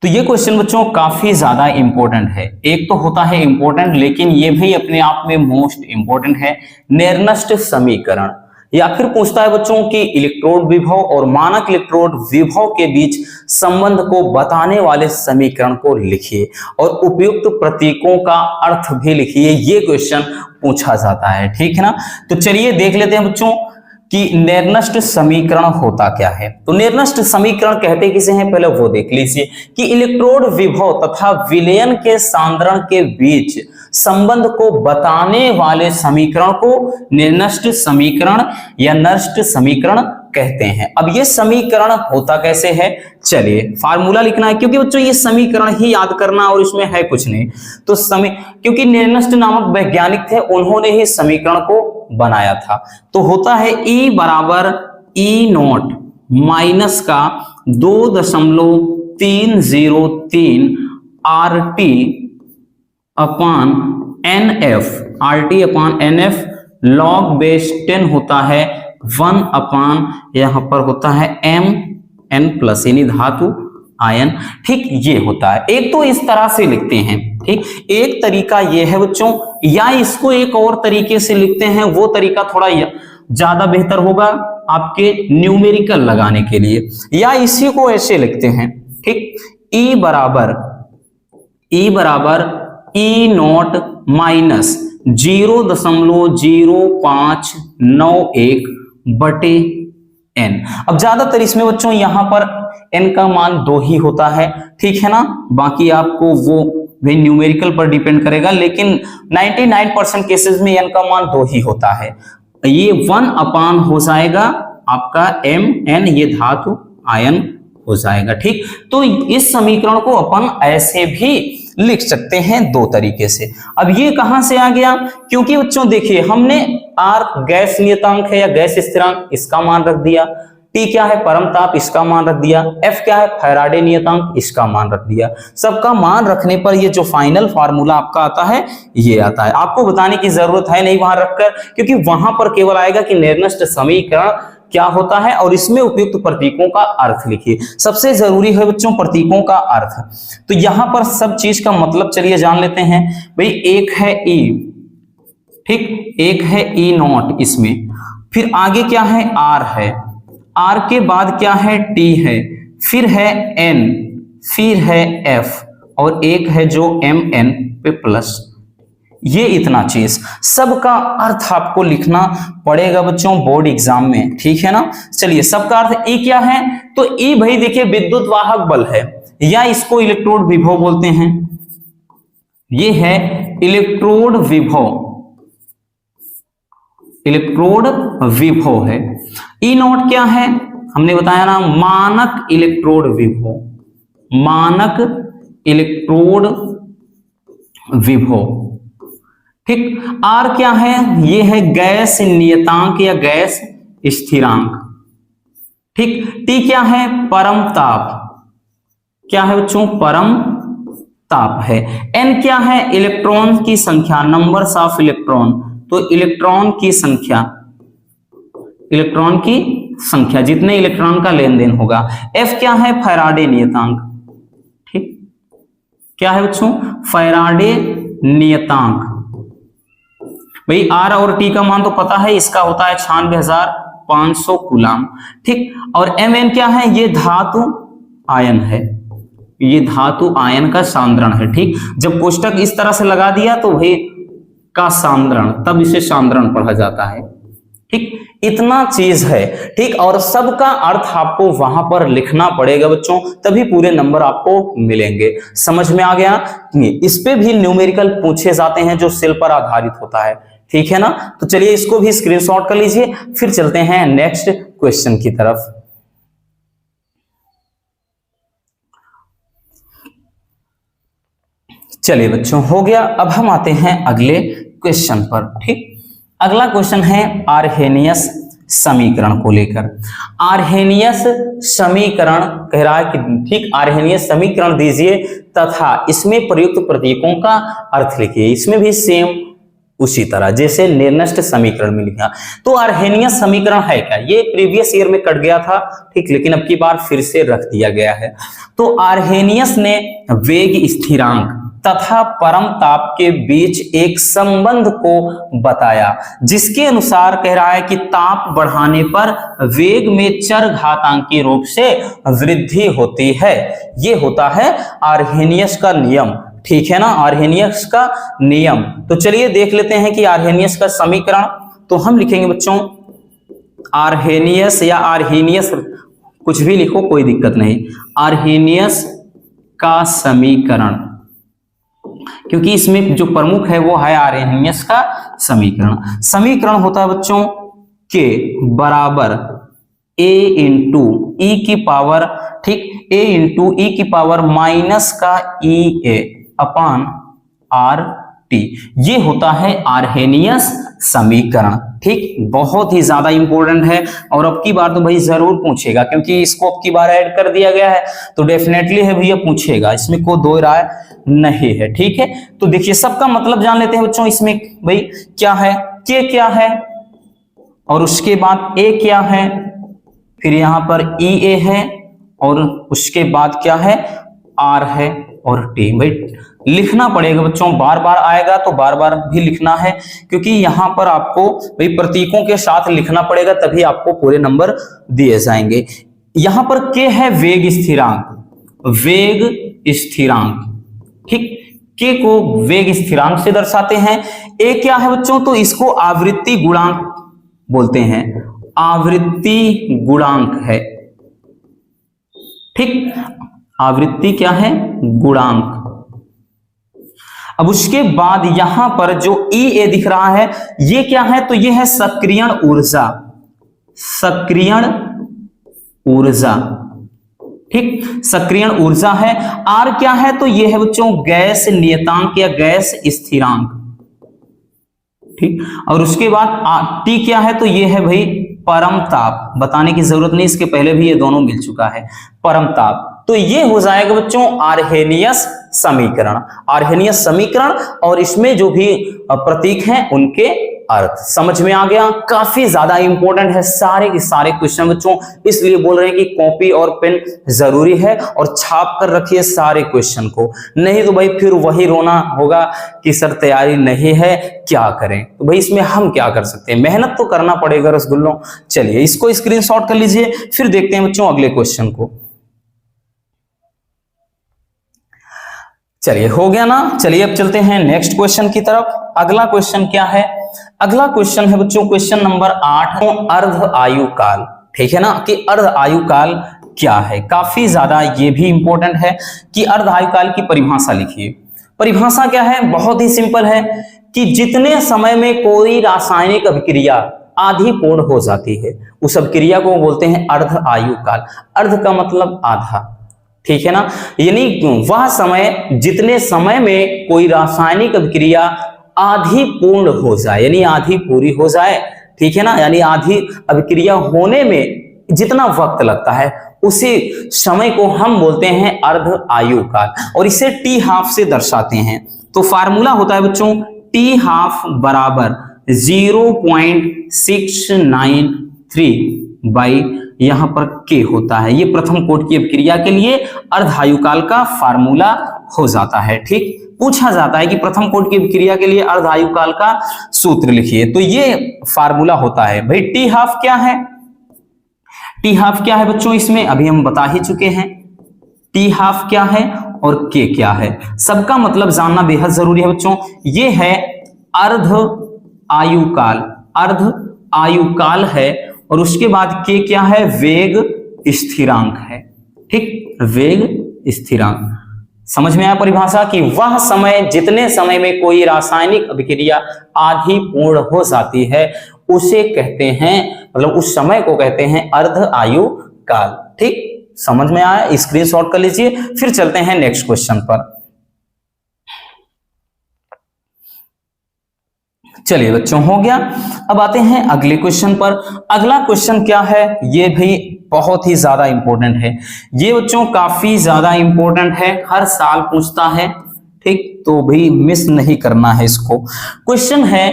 तो ये क्वेश्चन बच्चों काफी ज्यादा इंपॉर्टेंट है। एक तो होता है इंपॉर्टेंट, लेकिन ये भी अपने आप में मोस्ट इंपॉर्टेंट है। निर्नष्ट समीकरण, या फिर पूछता है बच्चों कि इलेक्ट्रोड विभव और मानक इलेक्ट्रोड विभव के बीच संबंध को बताने वाले समीकरण को लिखिए और उपयुक्त प्रतीकों का अर्थ भी लिखिए। ये क्वेश्चन पूछा जाता है। ठीक है ना, तो चलिए देख लेते हैं बच्चों कि निर्नष्ट समीकरण होता क्या है। तो निर्नष्ट समीकरण कहते किसे हैं, पहले वो देख लीजिए कि इलेक्ट्रोड विभव तथा विलयन के सांद्रण के बीच संबंध को बताने वाले समीकरण को निर्नष्ट समीकरण या नष्ट समीकरण कहते हैं। अब ये समीकरण होता कैसे है, चलिए फार्मूला लिखना है, क्योंकि बच्चों ये समीकरण ही याद करना और इसमें है कुछ नहीं। तो क्योंकि निर्नष्ट नामक वैज्ञानिक थे, उन्होंने ही समीकरण को बनाया था। तो होता है E बराबर E0 माइनस का 2.303 RT अपान NF, RT अपान NF log बेस 10 होता है 1 अपान यहां पर होता है MN प्लस यानी धातु आयन। ठीक, ये होता है। एक तो इस तरह से लिखते हैं, ठीक, एक तरीका ये है बच्चों, या इसको एक और तरीके से लिखते हैं, वो तरीका थोड़ा ज्यादा बेहतर होगा आपके न्यूमेरिकल लगाने के लिए, या इसी को ऐसे लिखते हैं। ठीक, E बराबर E0 माइनस 0.0591 बटे n। अब ज्यादातर इसमें बच्चों यहां पर n का मान 2 ही होता है। ठीक है ना, बाकी आपको वो भी न्यूमेरिकल पर डिपेंड करेगा, लेकिन 99% केसेस में n का मान 2 ही होता है। ये 1 अपान हो जाएगा आपका Mn, ये धातु आयन हो जाएगा। ठीक, तो इस समीकरण को अपन ऐसे भी लिख सकते हैं दो तरीके से। अब ये कहां से आ गया, क्योंकि बच्चों देखिए हमने R गैस नियतांक है या गैस स्थिरांक, इसका मान रख दिया। T क्या है, परम ताप, इसका मान रख दिया। F क्या है, फैराडे नियतांक, इसका मान रख दिया। सबका मान रखने पर ये जो फाइनल फार्मूला आपका आता है ये आता है। आपको बताने की जरूरत है नहीं वहां रखकर, क्योंकि वहां पर केवल आएगा कि निर्नष्ट समीकरण क्या होता है और इसमें उपयुक्त प्रतीकों का अर्थ लिखिए। सबसे जरूरी है बच्चों प्रतीकों का अर्थ। तो यहां पर सब चीज का मतलब चलिए जान लेते हैं। भाई एक है E, ठीक, एक है E0 इसमें, फिर आगे क्या है R है, R के बाद क्या है T है, फिर है N, फिर है F, और एक है जो MN पे प्लस। ये इतना चीज सबका अर्थ आपको लिखना पड़ेगा बच्चों बोर्ड एग्जाम में। ठीक है ना, चलिए सबका अर्थ E क्या है, तो E भाई देखिए विद्युत वाहक बल है, या इसको इलेक्ट्रोड विभव बोलते हैं। ये है इलेक्ट्रोड विभव, इलेक्ट्रोड विभव है। ई नॉट क्या है, हमने बताया ना, मानक इलेक्ट्रोड विभव, मानक इलेक्ट्रोड विभव, ठीक। आर क्या है, ये है गैस नियतांक या गैस स्थिरांक, ठीक। टी क्या है, परम ताप, क्या है बच्चों, परम ताप है। एन क्या है, इलेक्ट्रॉन की संख्या, नंबर्स ऑफ इलेक्ट्रॉन, तो इलेक्ट्रॉन की संख्या, इलेक्ट्रॉन की संख्या, जितने इलेक्ट्रॉन का लेन देन होगा। एफ क्या है, फैराडे नियतांक, ठीक, क्या है बच्चों, फैराडे नियतांक। भाई आर और टी का मान तो पता है, इसका होता है 96,500 कूलम, ठीक। और एम एन क्या है, ये धातु आयन है, ये धातु आयन का सांद्रण है, ठीक। जब कोष्टक इस तरह से लगा दिया तो भाई का सांद्रण, तब इसे सांद्रण पढ़ा जाता है, ठीक। इतना चीज है, ठीक। और सबका अर्थ आपको वहां पर लिखना पड़ेगा बच्चों, तभी पूरे नंबर आपको मिलेंगे। समझ में आ गया। इस पे भी न्यूमेरिकल पूछे जाते हैं जो सेल पर आधारित होता है, ठीक है ना। तो चलिए इसको भी स्क्रीनशॉट कर लीजिए, फिर चलते हैं नेक्स्ट क्वेश्चन की तरफ। चलिए बच्चों, हो गया। अब हम आते हैं अगले क्वेश्चन पर, ठीक। अगला क्वेश्चन है आर्हेनियस समीकरण को लेकर। आर्हेनियस समीकरण कह रहा है कि, ठीक, आर्हेनियस समीकरण दीजिए तथा इसमें प्रयुक्त प्रतीकों का अर्थ लिखिए। इसमें भी सेम उसी तरह जैसे निर्दिष्ट समीकरण में लिखा। तो आर्हेनियस समीकरण है क्या, ये प्रीवियस ईयर में कट गया था, ठीक, लेकिन अब की बार फिर से रख दिया गया है। तो आर्हेनियस ने वेग स्थिरांक तथा परम ताप के बीच एक संबंध को बताया, जिसके अनुसार कह रहा है कि ताप बढ़ाने पर वेग में चरघातांकी रूप से वृद्धि होती है। ये होता है आर्हेनियस का नियम, ठीक है ना, आर्हेनियस का नियम। तो चलिए देख लेते हैं कि आर्हेनियस का समीकरण। तो हम लिखेंगे बच्चों आर्हेनियस या आर्हेनियस, कुछ भी लिखो कोई दिक्कत नहीं, आर्हेनियस का समीकरण, क्योंकि इसमें जो प्रमुख है वो है आर्हेनियस का समीकरण। समीकरण होता है बच्चों के बराबर a इंटू ई की पावर, ठीक, a इंटू ई की पावर माइनस का ई ए अपान आर टी। ये होता है आर्हेनियस समीकरण, ठीक। बहुत ही ज्यादा इंपॉर्टेंट है और अब की बार तो भाई जरूर पूछेगा, क्योंकि इसको अब की बार ऐड कर दिया गया है तो डेफिनेटली है भैया पूछेगा, इसमें कोई दो राय नहीं है, ठीक है। तो देखिए सबका मतलब जान लेते हैं बच्चों। इसमें भाई क्या है, के क्या है, और उसके बाद ए क्या है, फिर यहां पर ई ए है, और उसके बाद क्या है, आर है, और टी। भाई लिखना पड़ेगा बच्चों, बार बार आएगा तो बार बार भी लिखना है, क्योंकि यहां पर आपको भाई प्रतीकों के साथ लिखना पड़ेगा, तभी आपको पूरे नंबर दिए जाएंगे। यहां पर के है वेग स्थिरांक, वेग स्थिरांक, ठीक। के को वेग स्थिरांक से दर्शाते हैं। ए क्या है बच्चों, तो इसको आवृत्ति गुणांक बोलते हैं, आवृत्ति गुणांक है, ठीक। आवृत्ति क्या है, गुणांक। अब उसके बाद यहां पर जो ई ए दिख रहा है ये क्या है, तो ये है सक्रियण ऊर्जा, सक्रियण ऊर्जा, ठीक, सक्रियण ऊर्जा है। आर क्या है, तो ये है बच्चों गैस नियतांक या गैस स्थिरांक, ठीक। और उसके बाद टी क्या है, तो ये है भाई परम ताप, बताने की जरूरत नहीं, इसके पहले भी ये दोनों मिल चुका है, परम ताप। तो ये हो जाएगा बच्चों आर्हेनियस समीकरण, आर्हेनियस समीकरण, और इसमें जो भी प्रतीक हैं उनके अर्थ। समझ में आ गया। काफी ज्यादा इंपॉर्टेंट है सारे के सारे क्वेश्चन बच्चों, इसलिए बोल रहे हैं कि कॉपी और पेन जरूरी है और छाप कर रखिए सारे क्वेश्चन को, नहीं तो भाई फिर वही रोना होगा कि सर तैयारी नहीं है, क्या करें। तो भाई इसमें हम क्या कर सकते हैं, मेहनत तो करना पड़ेगा रसगुल्लों। चलिए इसको स्क्रीनशॉट कर लीजिए, फिर देखते हैं बच्चों अगले क्वेश्चन को। चलिए हो गया ना। चलिए अब चलते हैं नेक्स्ट क्वेश्चन की तरफ। अगला क्वेश्चन क्या है, अगला क्वेश्चन है बच्चों क्वेश्चन नंबर 8, अर्ध आयु काल, ठीक है ना, कि अर्ध आयु काल क्या है। काफी ज्यादा ये भी इंपॉर्टेंट है कि अर्ध आयु काल की परिभाषा लिखिए। परिभाषा क्या है, बहुत ही सिंपल है कि जितने समय में कोई रासायनिक अभिक्रिया आधी पूर्ण हो जाती है उस अभिक्रिया को बोलते हैं अर्ध आयु काल। अर्ध का मतलब आधा, ठीक है ना, यानी वह समय जितने समय में कोई रासायनिक अभिक्रिया आधी पूर्ण हो जाए, यानी आधी पूरी हो जाए, ठीक है ना, यानी आधी अभिक्रिया होने में जितना वक्त लगता है उसी समय को हम बोलते हैं अर्ध आयु काल, और इसे टी हाफ से दर्शाते हैं। तो फार्मूला होता है बच्चों टी हाफ बराबर 0.693 बाई यहां पर के होता है। ये प्रथम कोट की अभिक्रिया के लिए अर्ध आयु काल का फार्मूला हो जाता है। ठीक, पूछा जाता है कि प्रथम कोट की अभिक्रिया के लिए अर्ध आयु काल का सूत्र लिखिए, तो ये फार्मूला होता है। भाई टी हाफ क्या है, टी हाफ क्या है बच्चों, इसमें अभी हम बता ही चुके हैं टी हाफ क्या है और के क्या है, सबका मतलब जानना बेहद जरूरी है बच्चों। ये है अर्ध आयु काल, अर्ध आयु काल है, और उसके बाद के क्या है, वेग स्थिरांक है। ठीक, वेग स्थिरांक। समझ में आया परिभाषा कि वह समय जितने समय में कोई रासायनिक अभिक्रिया आधी पूर्ण हो जाती है उसे कहते हैं, मतलब उस समय को कहते हैं अर्ध आयु काल। ठीक, समझ में आया, स्क्रीनशॉट कर लीजिए। फिर चलते हैं नेक्स्ट क्वेश्चन पर। चलिए बच्चों, हो गया। अब आते हैं अगले क्वेश्चन पर। अगला क्वेश्चन क्या है, ये भी बहुत ही ज्यादा इंपॉर्टेंट है। ये बच्चों काफी ज्यादा इंपॉर्टेंट है, हर साल पूछता है। ठीक, तो भाई मिस नहीं करना है इसको। क्वेश्चन है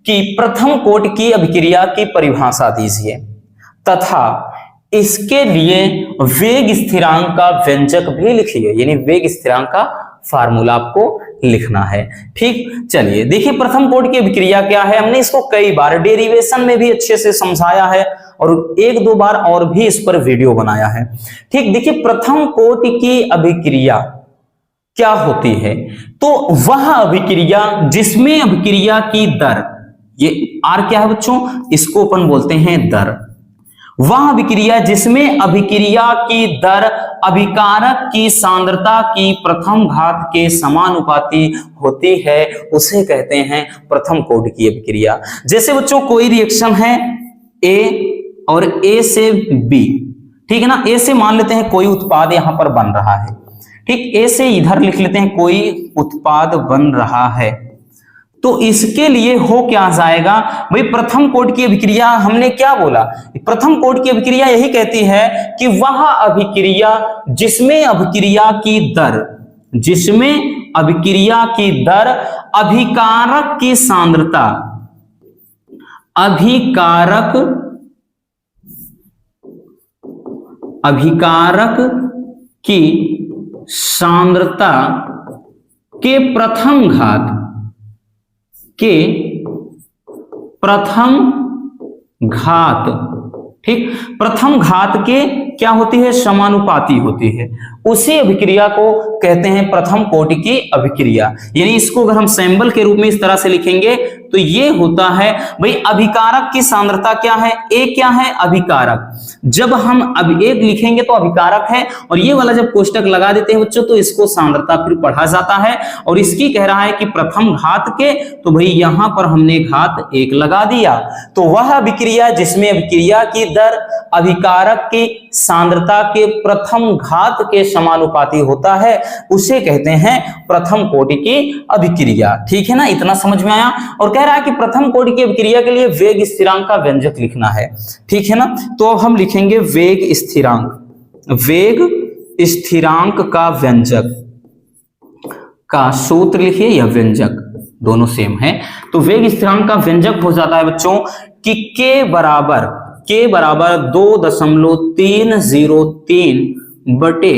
कि प्रथम कोट की अभिक्रिया की परिभाषा दीजिए तथा इसके लिए वेग स्थिरांक का व्यंजक भी लिखिए, यानी वेग स्थिरांक का फार्मूला आपको लिखना है। ठीक, चलिए देखिए प्रथम कोट की अभिक्रिया क्या है। हमने इसको कई बार डेरिवेशन में भी अच्छे से समझाया है और एक दो बार और भी इस पर वीडियो बनाया है। ठीक, देखिए प्रथम कोट की अभिक्रिया क्या होती है, तो वह अभिक्रिया जिसमें अभिक्रिया की दर, ये आर क्या है बच्चों, इसको अपन बोलते हैं दर। वह अभिक्रिया जिसमें अभिक्रिया की दर अभिकारक की सांद्रता की प्रथम घात के समानुपाती होती है उसे कहते हैं प्रथम कोट की अभिक्रिया। जैसे बच्चों कोई रिएक्शन है ए और ए से बी, ठीक है ना, ए से मान लेते हैं कोई उत्पाद यहां पर बन रहा है। ठीक, ए से इधर लिख लेते हैं कोई उत्पाद बन रहा है, तो इसके लिए हो क्या जाएगा भाई, प्रथम कोट की अभिक्रिया हमने क्या बोला, प्रथम कोट की अभिक्रिया यही कहती है कि वह अभिक्रिया जिसमें अभिक्रिया की दर, जिसमें अभिक्रिया की दर अभिकारक की सांद्रता, अभिकारक की सांद्रता के प्रथम घात ठीक, प्रथम घात के क्या होती है, समानुपाती होती है, उसी अभिक्रिया को कहते हैं प्रथम कोटि की अभिक्रिया। यानी इसको अगर हम सैंबल के रूप में इस तरह से लिखेंगे तो ये होता है भाई अभिकारक की सांद्रता क्या है, ए क्या है, अभिकारक। जब हम अब एक लिखेंगे तो अभिकारक है, और ये वाला जब कोष्टक लगा देते हैं बच्चों तो इसको सांद्रता फिर पढ़ा जाता है। और इसकी कह रहा है कि प्रथम घात के, तो भाई यहां पर हमने घात 1 लगा दिया। तो वह अभिक्रिया जिसमें अभिक्रिया की दर अभिकारक की सांद्रता के प्रथम घात के समानुपाती होता है उसे कहते हैं प्रथम कोटि की अभिक्रिया। ठीक है ना, इतना समझ में आया। और कह रहा है कि प्रथम कोटि की अभिक्रिया के लिए वेग स्थिरांक का व्यंजक लिखना है। ठीक है ना, तो अब हम लिखेंगे वेग स्थिरांक, वेग स्थिरांक का व्यंजक का सूत्र लिखिए, या व्यंजक दोनों सेम है। तो वेग स्थिरांक का व्यंजक हो जाता है बच्चों कि के बराबर 2.303 बटे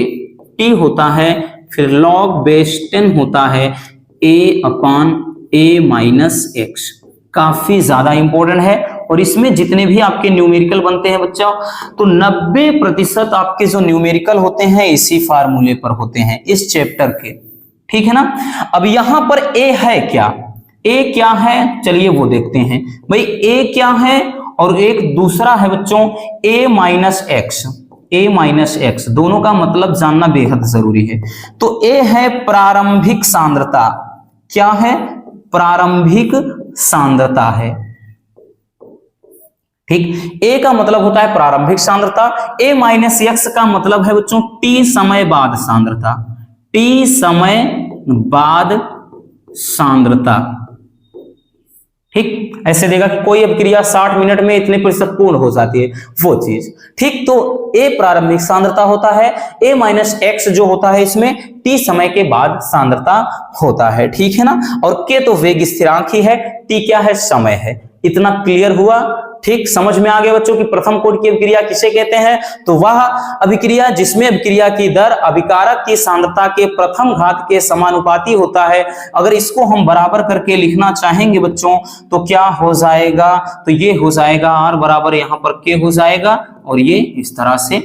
टी होता है, फिर log बेस 10 होता है a/a-x। काफी ज्यादा इंपॉर्टेंट है, और इसमें जितने भी आपके न्यूमेरिकल बनते हैं बच्चों तो 90% आपके जो न्यूमेरिकल होते हैं इसी फार्मूले पर होते हैं इस चैप्टर के। ठीक है ना, अब यहां पर a है क्या, a क्या है, चलिए वो देखते हैं। भाई a क्या है, और एक दूसरा है बच्चों a-x। A माइनस एक्स, दोनों का मतलब जानना बेहद जरूरी है। तो A है प्रारंभिक सांद्रता, क्या है? प्रारंभिक सांद्रता है, ठीक। A का मतलब होता है प्रारंभिक सांद्रता, A माइनस एक्स का मतलब है बच्चों T समय बाद सांद्रता, T समय बाद सांद्रता, ठीक। ऐसे देगा कि कोई अभिक्रिया 60 मिनट में इतने प्रतिशत पूर्ण हो जाती है, वो चीज, ठीक। तो A प्रारंभिक सांद्रता होता है, A माइनस एक्स जो होता है इसमें T समय के बाद सांद्रता होता है, ठीक है ना। और K तो वेग स्थिरांक ही है, T क्या है? समय है। इतना क्लियर हुआ, ठीक। समझ में आ गया बच्चों की प्रथम कोटि की अभिक्रिया किसे कहते हैं? तो वह अभिक्रिया जिसमें अभिक्रिया की दर अभिकारक की सांद्रता के प्रथम घात के समानुपाती होता है। अगर इसको हम बराबर करके लिखना चाहेंगे बच्चों तो क्या हो जाएगा? तो ये हो जाएगा R बराबर यहाँ पर K हो जाएगा, और ये इस तरह से,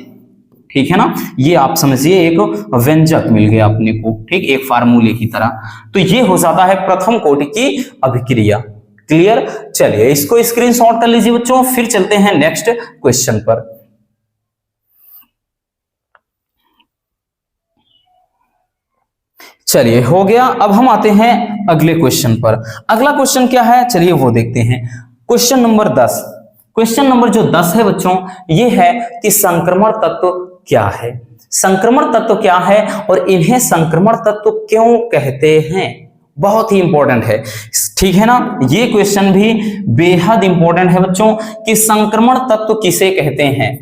ठीक है ना। ये आप समझिए एक व्यंजक मिल गया अपने को, ठीक, एक फार्मूले की तरह। तो ये हो जाता है प्रथम कोटि की अभिक्रिया। क्लियर? चलिए इसको स्क्रीनशॉट कर लीजिए बच्चों, फिर चलते हैं नेक्स्ट क्वेश्चन पर। चलिए हो गया, अब हम आते हैं अगले क्वेश्चन पर। अगला क्वेश्चन क्या है? चलिए वो देखते हैं। Question number 10। क्वेश्चन नंबर जो 10 है बच्चों, ये है कि संक्रमण तत्व क्या है? संक्रमण तत्व क्या है और इन्हें संक्रमण तत्व क्यों कहते हैं? बहुत ही इंपॉर्टेंट है, ठीक है ना। ये क्वेश्चन भी बेहद इंपॉर्टेंट है बच्चों कि संक्रमण तत्व किसे कहते हैं,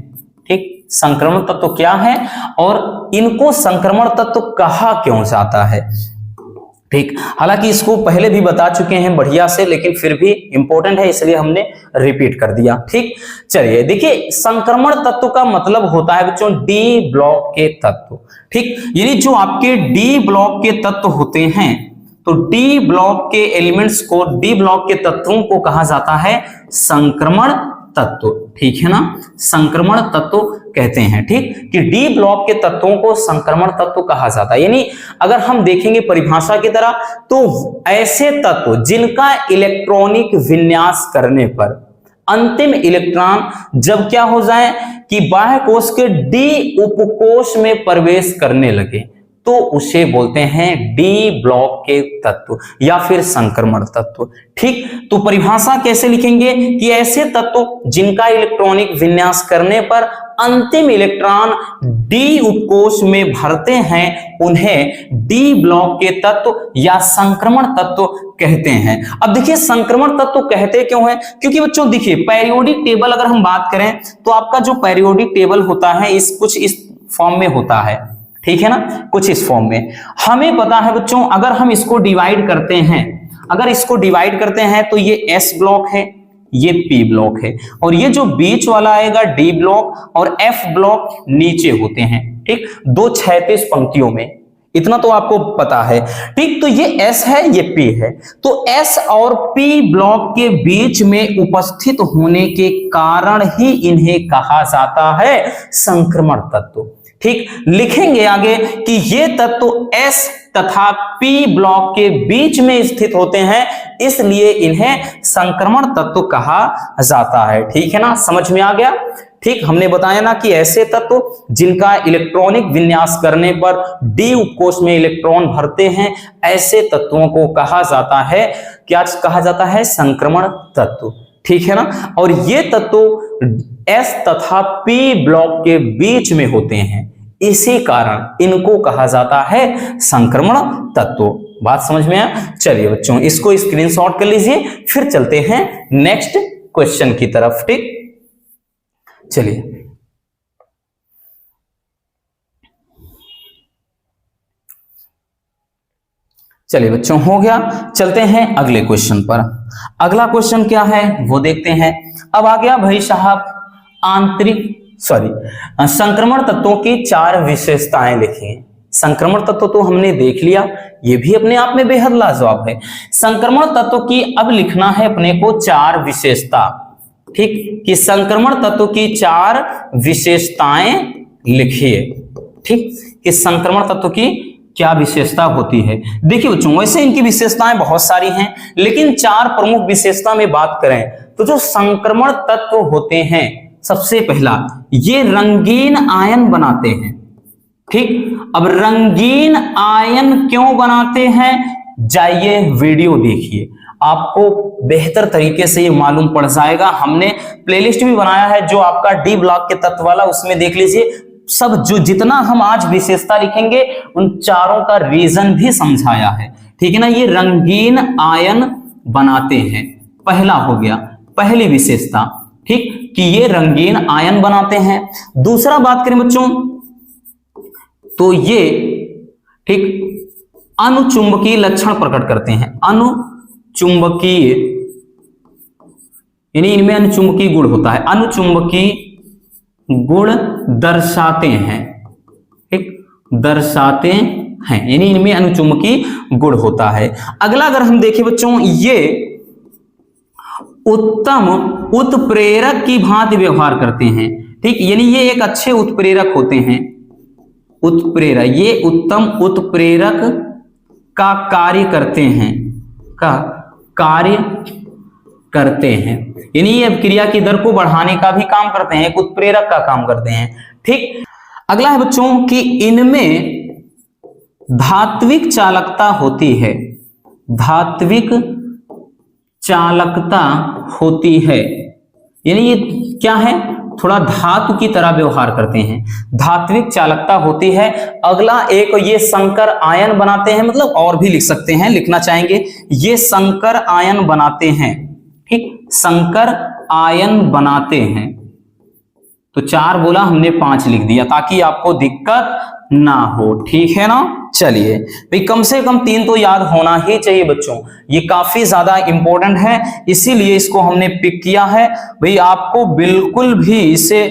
ठीक। संक्रमण तत्व क्या है और इनको संक्रमण तत्व कहा क्यों जाता है, ठीक। हालांकि इसको पहले भी बता चुके हैं बढ़िया से, लेकिन फिर भी इंपॉर्टेंट है इसलिए हमने रिपीट कर दिया, ठीक। चलिए देखिए, संक्रमण तत्व का मतलब होता है बच्चों डी ब्लॉक के तत्व, ठीक। यानी जो आपके डी ब्लॉक के तत्व होते हैं, तो डी ब्लॉक के एलिमेंट्स को, डी ब्लॉक के तत्वों को कहा जाता है संक्रमण तत्व, ठीक है ना। संक्रमण तत्व कहते हैं, ठीक, कि डी ब्लॉक के तत्वों को संक्रमण तत्व कहा जाता है। यानी अगर हम देखेंगे परिभाषा की तरह, तो ऐसे तत्व जिनका इलेक्ट्रॉनिक विन्यास करने पर अंतिम इलेक्ट्रॉन जब क्या हो जाए कि बाह्य कोश के डी उपकोश में प्रवेश करने लगे, तो उसे बोलते हैं डी ब्लॉक के तत्व या फिर संक्रमण तत्व, ठीक। तो परिभाषा कैसे लिखेंगे कि ऐसे तत्व जिनका इलेक्ट्रॉनिक विन्यास करने पर अंतिम इलेक्ट्रॉन डी उपकोश में भरते हैं, उन्हें डी ब्लॉक के तत्व या संक्रमण तत्व कहते हैं। अब देखिए संक्रमण तत्व कहते क्यों हैं? क्योंकि बच्चों देखिए, पेरियोडिक टेबल अगर हम बात करें तो आपका जो पेरियोडिक टेबल होता है कुछ इस फॉर्म में होता है, ठीक है ना, कुछ इस फॉर्म में। हमें पता है बच्चों, अगर हम इसको डिवाइड करते हैं, अगर इसको डिवाइड करते हैं तो ये एस ब्लॉक है, ये पी ब्लॉक है, और ये जो बीच वाला आएगा डी ब्लॉक और एफ ब्लॉक नीचे होते हैं, ठीक, दो क्षैतिज पंक्तियों में। इतना तो आपको पता है, ठीक। तो ये एस है, ये पी है, तो एस और पी ब्लॉक के बीच में उपस्थित होने के कारण ही इन्हें कहा जाता है संक्रमण तत्व, ठीक। लिखेंगे आगे कि ये तत्व एस तथा पी ब्लॉक के बीच में स्थित होते हैं, इसलिए इन्हें संक्रमण तत्व कहा जाता है, ठीक है ना। समझ में आ गया, ठीक। हमने बताया ना कि ऐसे तत्व जिनका इलेक्ट्रॉनिक विन्यास करने पर डी उपकोश में इलेक्ट्रॉन भरते हैं, ऐसे तत्वों को कहा जाता है, क्या कहा जाता है? संक्रमण तत्व, ठीक है ना। और ये तत्व एस तथा पी ब्लॉक के बीच में होते हैं, इसी कारण इनको कहा जाता है संक्रमण तत्व। बात समझ में आया? चलिए बच्चों इसको स्क्रीनशॉट कर लीजिए, फिर चलते हैं नेक्स्ट क्वेश्चन की तरफ, ठीक। चलिए चलिए बच्चों हो गया, चलते हैं अगले क्वेश्चन पर। अगला क्वेश्चन क्या है वो देखते हैं। अब आ गया भाई साहब संक्रमण तत्वों की 4 विशेषताएं लिखिए। संक्रमण तत्व तो हमने देख लिया, ये भी अपने आप में बेहद लाजवाब है। संक्रमण तत्व की अब लिखना है अपने को 4 विशेषता, ठीक, कि संक्रमण तत्व की 4 विशेषताएं लिखिए, ठीक, कि संक्रमण तत्व की क्या विशेषता होती है। देखिए बच्चों वैसे इनकी विशेषताएं बहुत सारी हैं, लेकिन 4 प्रमुख विशेषता में बात करें तो जो संक्रमण तत्व होते हैं सबसे पहला ये रंगीन आयन बनाते हैं। ठीक, अब रंगीन आयन क्यों बनाते हैं, जाइए वीडियो देखिए, आपको बेहतर तरीके से ये मालूम पड़ जाएगा। हमने प्लेलिस्ट भी बनाया है जो आपका डी ब्लॉक के तत्व वाला, उसमें देख लीजिए। सब जो जितना हम आज विशेषता लिखेंगे उन चारों का रीजन भी समझाया है। ठीक है ना, ये रंगीन आयन बनाते हैं, पहला हो गया, पहली विशेषता। ठीक, कि ये रंगीन आयन बनाते हैं। दूसरा बात करें बच्चों तो ये ठीक अनुचुंबकीय लक्षण प्रकट करते हैं। अनुचुंबकीय यानी इनमें अनुचुंबकीय गुण होता है, अनुचुंबकीय गुण दर्शाते हैं। ठीक, दर्शाते हैं यानी इनमें अनुचुंबकीय गुण होता है। अगला अगर हम देखें बच्चों, ये उत्तम उत्प्रेरक की भांति व्यवहार करते हैं। ठीक, यानी ये एक अच्छे उत्प्रेरक होते हैं। उत्प्रेरक, ये उत्तम उत्प्रेरक का कार्य करते हैं, का कार्य करते हैं, यानी ये क्रिया की दर को बढ़ाने का भी काम करते हैं, एक उत्प्रेरक का काम करते हैं। ठीक, अगला है बच्चों कि इनमें धात्विक चालकता होती है। धात्विक चालकता होती है यानी ये क्या है, थोड़ा धातु की तरह व्यवहार करते हैं, धात्विक चालकता होती है। अगला एक ये संकर आयन बनाते हैं, मतलब और भी लिख सकते हैं, लिखना चाहेंगे ये संकर आयन बनाते हैं। ठीक, संकर आयन बनाते हैं, तो 4 बोला हमने 5 लिख दिया ताकि आपको दिक्कत ना हो। ठीक है ना, चलिए भाई कम से कम 3 तो याद होना ही चाहिए बच्चों, ये काफी ज्यादा इंपॉर्टेंट है, इसीलिए इसको हमने पिक किया है। भाई आपको बिल्कुल भी इसे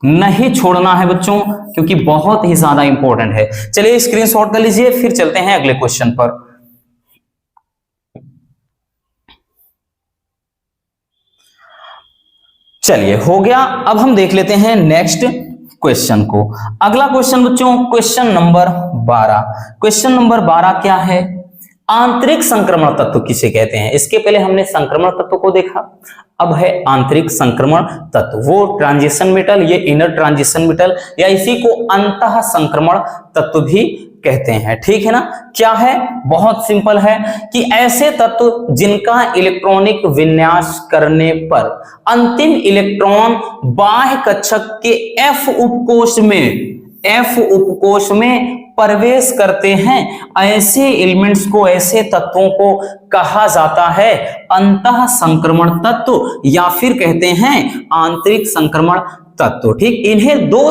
नहीं छोड़ना है बच्चों, क्योंकि बहुत ही ज्यादा इंपॉर्टेंट है। चलिए स्क्रीनशॉट कर लीजिए, फिर चलते हैं अगले क्वेश्चन पर। चलिए हो गया, अब हम देख लेते हैं नेक्स्ट क्वेश्चन को। अगला क्वेश्चन बच्चों क्वेश्चन नंबर 12। क्वेश्चन नंबर 12 क्या है, आंतरिक संक्रमण तत्व किसे कहते हैं। इसके पहले हमने संक्रमण तत्व को देखा, अब है आंतरिक संक्रमण तत्व। वो ट्रांजिशन मेटल, ये इनर ट्रांजिशन मेटल, या इसी को अंतः संक्रमण तत्व भी कहते हैं। ठीक है ना, क्या है, बहुत सिंपल है कि ऐसे तत्व जिनका इलेक्ट्रॉनिक विन्यास करने पर अंतिम इलेक्ट्रॉन बाह्य कक्षक के F उपकोष में प्रवेश करते हैं, ऐसे एलिमेंट्स को, ऐसे तत्वों को कहा जाता है अंतः संक्रमण तत्व, या फिर कहते हैं आंतरिक संक्रमण तत्व। ठीक, इन्हें दो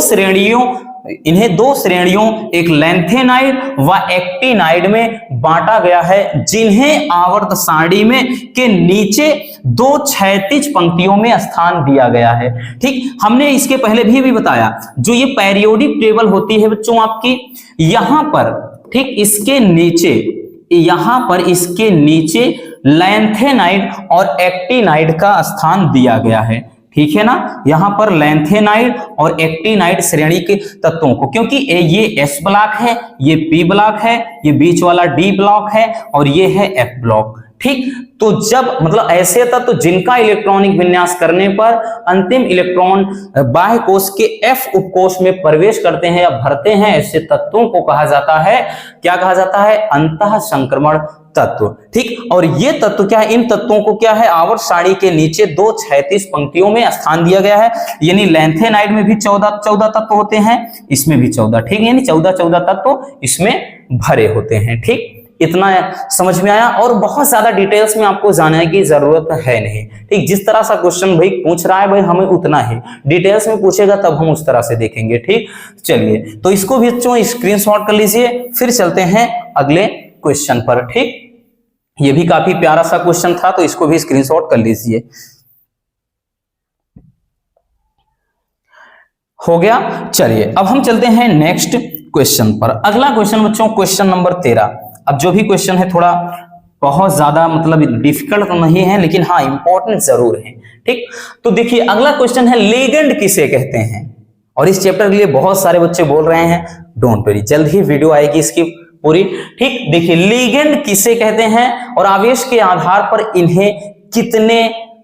श्रेणियों एक लैंथेनाइड व एक्टिनाइड में बांटा गया है, जिन्हें आवर्त सारणी में के नीचे 2 क्षैतिज पंक्तियों में स्थान दिया गया है। ठीक, हमने इसके पहले भी बताया, जो ये पेरियोडिक टेबल होती है बच्चों आपकी, यहां पर ठीक इसके नीचे, यहां पर इसके नीचे लैंथेनाइड और एक्टिनाइड का स्थान दिया गया है। ठीक है ना, यहां पर लैंथेनाइड और एक्टिनाइड श्रेणी के तत्वों को, क्योंकि ये S ब्लॉक है, ये P ब्लॉक है, ये बीच वाला D ब्लॉक है और ये है F ब्लॉक। ठीक, तो जब मतलब ऐसे तत्व जिनका इलेक्ट्रॉनिक विन्यास करने पर अंतिम इलेक्ट्रॉन बाह्य कोश के F उपकोष में प्रवेश करते हैं या भरते हैं, ऐसे तत्वों को कहा जाता है, क्या कहा जाता है, अंतः संक्रमण तत्व। ठीक, और ये तत्व क्या है, इन तत्वों को क्या है, आवर्त सारणी के नीचे 2 क्षैतिज पंक्तियों में स्थान दिया गया है। यानी लैंथेनाइड में भी 14 तत्व होते हैं, इसमें भी 14। ठीक, यानी 14 तत्व इसमें भरे होते हैं। ठीक, इतना समझ में आया, और बहुत ज्यादा डिटेल्स में आपको जानने की जरूरत है नहीं। ठीक, जिस तरह सा क्वेश्चन भाई पूछ रहा है भाई हमें उतना ही, डिटेल्स में पूछेगा तब हम उस तरह से देखेंगे। ठीक, चलिए तो इसको भी बच्चों स्क्रीनशॉट कर लीजिए, फिर चलते हैं अगले क्वेश्चन पर। ठीक, ये भी काफी प्यारा सा क्वेश्चन था, तो इसको भी स्क्रीनशॉट कर लीजिए। हो गया, चलिए अब हम चलते हैं नेक्स्ट क्वेश्चन पर। अगला क्वेश्चन बच्चों क्वेश्चन नंबर 13। अब जो भी क्वेश्चन है थोड़ा बहुत ज्यादा मतलब डिफिकल्ट तो नहीं है, लेकिन हाँ इंपॉर्टेंट जरूर है। ठीक, तो देखिए अगला क्वेश्चन है लिगेंड किसे कहते हैं, और इस चैप्टर के लिए बहुत सारे बच्चे बोल रहे हैं, डोंट वरी, जल्द ही वीडियो आएगी इसकी पूरी। ठीक, देखिए लिगेंड किसे कहते हैं और आवेश के आधार पर इन्हें कितने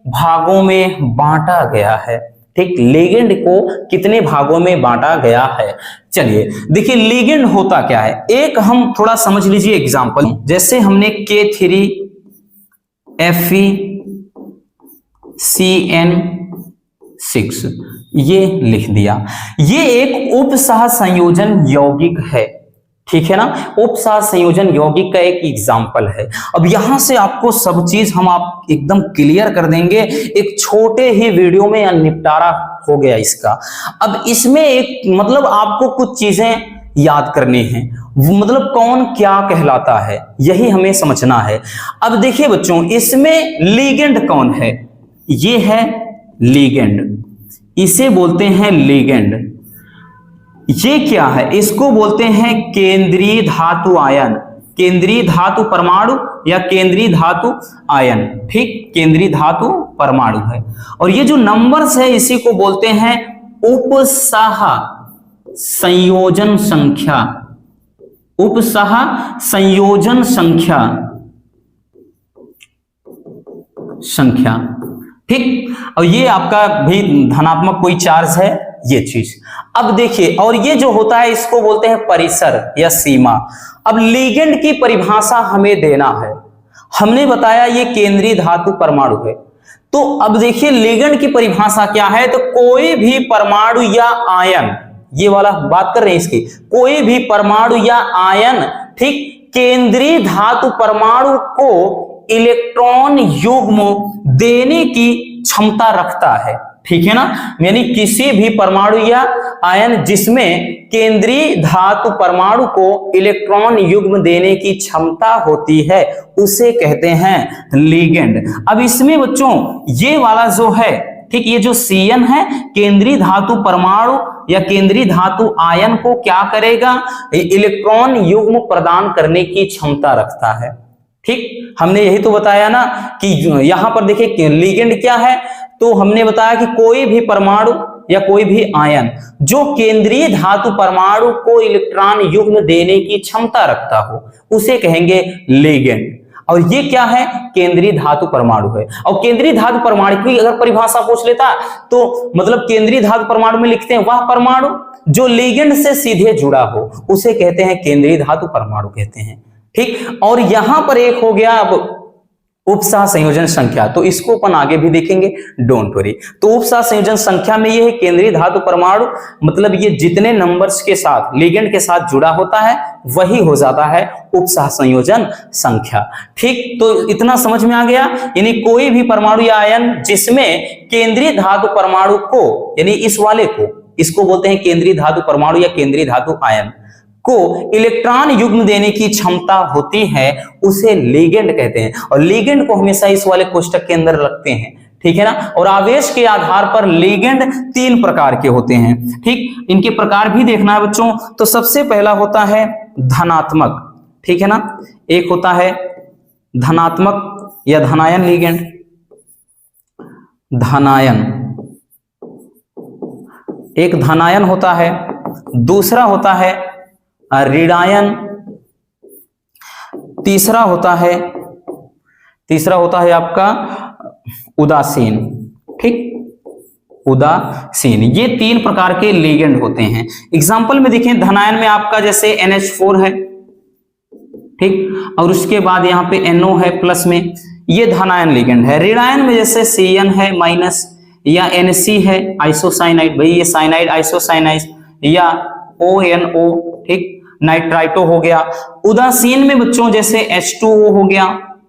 भागों में बांटा गया है। ठीक, लिगेंड को कितने भागों में बांटा गया है। चलिए देखिए लिगेंड होता क्या है, एक हम थोड़ा समझ लीजिए एग्जांपल, जैसे हमने K3FeCN6 ये लिख दिया, ये एक उपसह संयोजन यौगिक है, ठीक है ना, उपसह संयोजन यौगिक का एक एग्जाम्पल है। अब यहां से आपको सब चीज हम आप एकदम क्लियर कर देंगे, एक छोटे ही वीडियो में निपटारा हो गया इसका। अब इसमें एक मतलब आपको कुछ चीजें याद करनी है, मतलब कौन क्या कहलाता है यही हमें समझना है। अब देखिए बच्चों, इसमें लिगेंड कौन है, ये है लिगेंड, इसे बोलते हैं लिगेंड। ये क्या है, इसको बोलते हैं केंद्रीय धातु आयन, केंद्रीय धातु परमाणु या केंद्रीय धातु आयन, ठीक, केंद्रीय धातु परमाणु है। और ये जो नंबर्स है इसी को बोलते हैं उपसह संयोजन संख्या, उपसह संयोजन संख्या, ठीक। और ये आपका भी धनात्मक कोई चार्ज है ये चीज। अब देखिए, और ये जो होता है इसको बोलते हैं परिसर या सीमा। अब लिगेंड की परिभाषा हमें देना है, हमने बताया ये केंद्रीय धातु परमाणु है, तो अब देखिए लिगेंड की परिभाषा क्या है, तो कोई भी परमाणु या आयन, ये वाला बात कर रहे हैं इसकी, कोई भी परमाणु या आयन, ठीक, केंद्रीय धातु परमाणु को इलेक्ट्रॉन युग्म देने की क्षमता रखता है, ठीक है ना, यानी किसी भी परमाणु या आयन जिसमें केंद्रीय धातु परमाणु को इलेक्ट्रॉन युग्म देने की क्षमता होती है उसे कहते हैं लिगेंड। अब इसमें बच्चों ये वाला जो है, ठीक, ये जो Cn है केंद्रीय धातु परमाणु या केंद्रीय धातु आयन को क्या करेगा, इलेक्ट्रॉन युग्म प्रदान करने की क्षमता रखता है, ठीक। हमने यही तो बताया ना कि यहां पर देखिए लिगेंड क्या है, तो हमने बताया कि कोई भी परमाणु या कोई भी आयन जो केंद्रीय धातु परमाणु को इलेक्ट्रॉन युग्म देने की क्षमता रखता हो उसे कहेंगे लिगेंड। और ये क्या है, केंद्रीय धातु परमाणु है। और केंद्रीय धातु परमाणु की अगर परिभाषा पूछ लेता तो मतलब केंद्रीय धातु परमाणु में लिखते हैं वह परमाणु जो लिगेंड से सीधे जुड़ा हो उसे कहते हैं केंद्रीय धातु परमाणु कहते हैं, ठीक। और यहां पर एक हो गया अब उपसह संयोजन संख्या, तो इसको अपन आगे भी देखेंगे, डोंट वरी। तो उपसह संयोजन संख्या में ये है केंद्रीय धातु परमाणु, मतलब ये जितने नंबर्स के साथ लिगेंड के साथ जुड़ा होता है वही हो जाता है उपसह संयोजन संख्या, ठीक। तो इतना समझ में आ गया, यानी कोई भी परमाणु या आयन जिसमें केंद्रीय धातु परमाणु को, यानी इस वाले को, इसको बोलते हैं केंद्रीय धातु परमाणु या केंद्रीय धातु आयन को इलेक्ट्रॉन युग्म देने की क्षमता होती है उसे लिगेंड कहते हैं। और लिगेंड को हमेशा इस वाले कोष्टक के अंदर रखते हैं, ठीक है ना। और आवेश के आधार पर लिगेंड 3 प्रकार के होते हैं, ठीक। इनके प्रकार भी देखना है बच्चों। तो सबसे पहला होता है धनात्मक, ठीक है ना, एक होता है धनात्मक या धनायन लिगेंड, धनायन, एक धनायन होता है, दूसरा होता है ऋणायन, तीसरा होता है आपका उदासीन, ठीक, उदासीन। ये 3 प्रकार के लिगेंड होते हैं। एग्जाम्पल में देखें, धनायन में आपका जैसे NH4 है, ठीक, और उसके बाद यहाँ पे NO है प्लस में, ये धनायन लिगेंड है। ऋणायन में जैसे Cn है माइनस, या NC है आइसोसाइनाइड, भाई ये साइनाइड आइसोसाइनाइड, या ONO, ठीक, नाइट्राइटो हो गया। उदासीन में बच्चों जैसे H2O हो गया,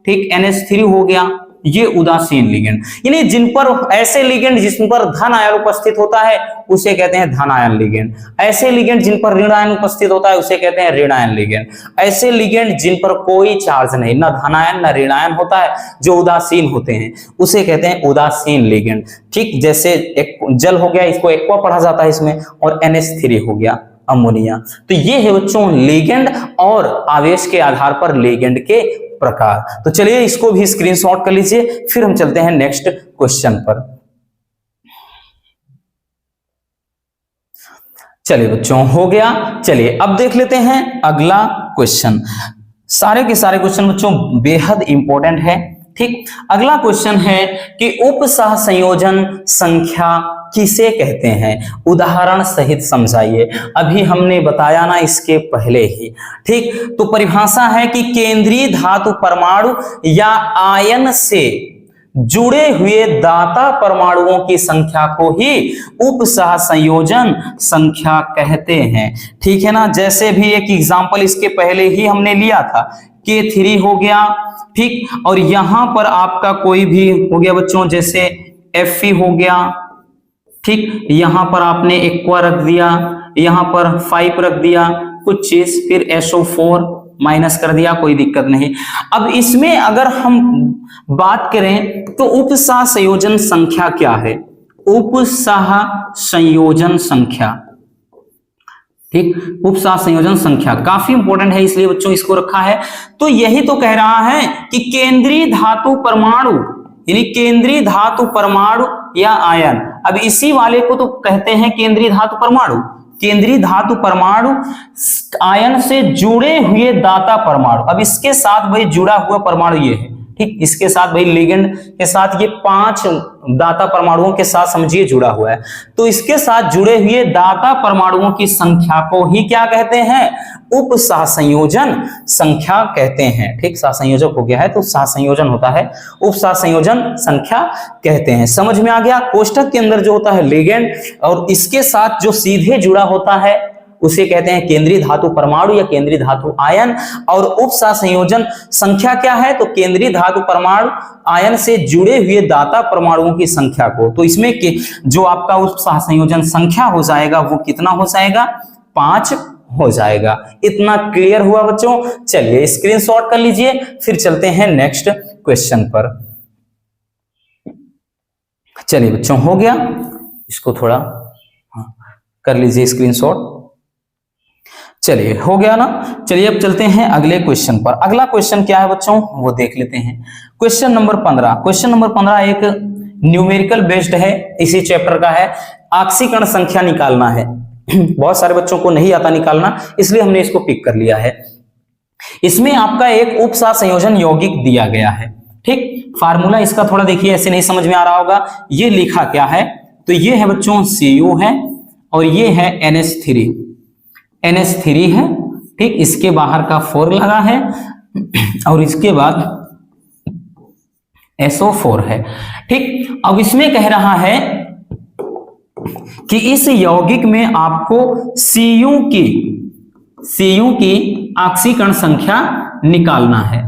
ठीक, NH3 हो गया, ये उदासीन लिगेंड। यानी जिन पर ऐसे लिगेंड जिन पर धन आयन उपस्थित होता है उसे कहते हैं धन आयन लिगेंड। ऐसे लिगेंड जिन पर ऋण आयन उपस्थित होता है उसे कहते हैं ऋण आयन लिगेंड। ऐसे लिगेंड जिन पर कोई चार्ज नहीं, ना धन आयन ना ऋण आयन होता है, जो उदासीन होते हैं उसे कहते हैं उदासीन लिगेंड, ठीक। जैसे एक जल हो गया, इसको एक्वा पढ़ा जाता है इसमें, और NH3 हो गया अमोनिया। तो ये है बच्चों लिगेंड और आवेश के आधार पर लिगेंड के प्रकार। तो चलिए इसको भी स्क्रीनशॉट कर लीजिए, फिर हम चलते हैं नेक्स्ट क्वेश्चन पर। चलिए बच्चों हो गया। चलिए अब देख लेते हैं अगला क्वेश्चन। सारे के सारे क्वेश्चन बच्चों बेहद इंपॉर्टेंट है, ठीक, अगला क्वेश्चन है कि उप सहसंयोजन संख्या किसे कहते हैं, उदाहरण सहित समझाइए। अभी हमने बताया ना इसके पहले ही। ठीक, तो परिभाषा है कि केंद्रीय धातु परमाणु या आयन से जुड़े हुए दाता परमाणुओं की संख्या को ही उप सहसंयोजन संख्या कहते हैं। ठीक है ना, जैसे भी एक एग्जांपल इसके पहले ही हमने लिया था, K3 हो गया, ठीक, और यहां पर आपका कोई भी हो गया बच्चों, जैसे Fe हो गया, ठीक, यहां पर आपने एक्वा रख दिया, यहां पर 5 रख दिया कुछ चीज, फिर SO4 माइनस कर दिया, कोई दिक्कत नहीं। अब इसमें अगर हम बात करें तो उप सहसंयोजन संख्या क्या है, उप सहसंयोजन संख्या, ठीक, उप सहसंयोजन संख्या काफी इंपॉर्टेंट है, इसलिए बच्चों इसको रखा है। तो यही तो कह रहा है कि केंद्रीय धातु परमाणु, यानी केंद्रीय धातु परमाणु या आयन, अब इसी वाले को तो कहते हैं केंद्रीय धातु परमाणु। केंद्रीय धातु परमाणु आयन से जुड़े हुए दाता परमाणु, अब इसके साथ भाई जुड़ा हुआ परमाणु ये है, ठीक, इसके साथ भाई लिगेंड के साथ ये 5 दाता परमाणुओं के साथ समझिए जुड़ा हुआ है, तो इसके साथ जुड़े हुए दाता परमाणुओं की संख्या को ही क्या कहते हैं, उप सहसंयोजन संख्या कहते हैं। ठीक, सहसंयोजक हो गया है तो सहसंयोजन होता है, उप सहसंयोजन संख्या कहते हैं। समझ में आ गया। कोष्ठक के अंदर जो होता है लिगेंड और इसके साथ जो सीधे जुड़ा होता है उसे कहते हैं केंद्रीय धातु परमाणु या केंद्रीय धातु आयन, और उप सहसंयोजन संख्या क्या है, तो केंद्रीय धातु परमाणु आयन से जुड़े हुए दाता परमाणुओं की संख्या को, तो इसमें जो आपका उप सहसंयोजन संख्या हो जाएगा वो कितना हो जाएगा, 5 हो जाएगा। इतना क्लियर हुआ बच्चों। चलिए स्क्रीनशॉट कर लीजिए, फिर चलते हैं नेक्स्ट क्वेश्चन पर। चलिए बच्चों हो गया, इसको थोड़ा कर लीजिए स्क्रीनशॉट। चलिए हो गया ना। चलिए अब चलते हैं अगले क्वेश्चन पर। अगला क्वेश्चन क्या है बच्चों वो देख लेते हैं। Question number 15। क्वेश्चन नंबर 15 एक न्यूमेरिकल बेस्ड है, इसी चैप्टर का है। ऑक्सीकरण संख्या निकालना है। बहुत सारे बच्चों को नहीं आता निकालना, इसलिए हमने इसको पिक कर लिया है। इसमें आपका एक उप सहसंयोजन यौगिक दिया गया है। ठीक, फार्मूला इसका थोड़ा देखिए, ऐसे नहीं समझ में आ रहा होगा। ये लिखा क्या है, तो ये है बच्चों Cu है और ये है NH3 है। ठीक, इसके बाहर का 4 लगा है और इसके बाद SO4 है। ठीक, अब इसमें कह रहा है कि इस यौगिक में आपको Cu की ऑक्सीकरण संख्या निकालना है।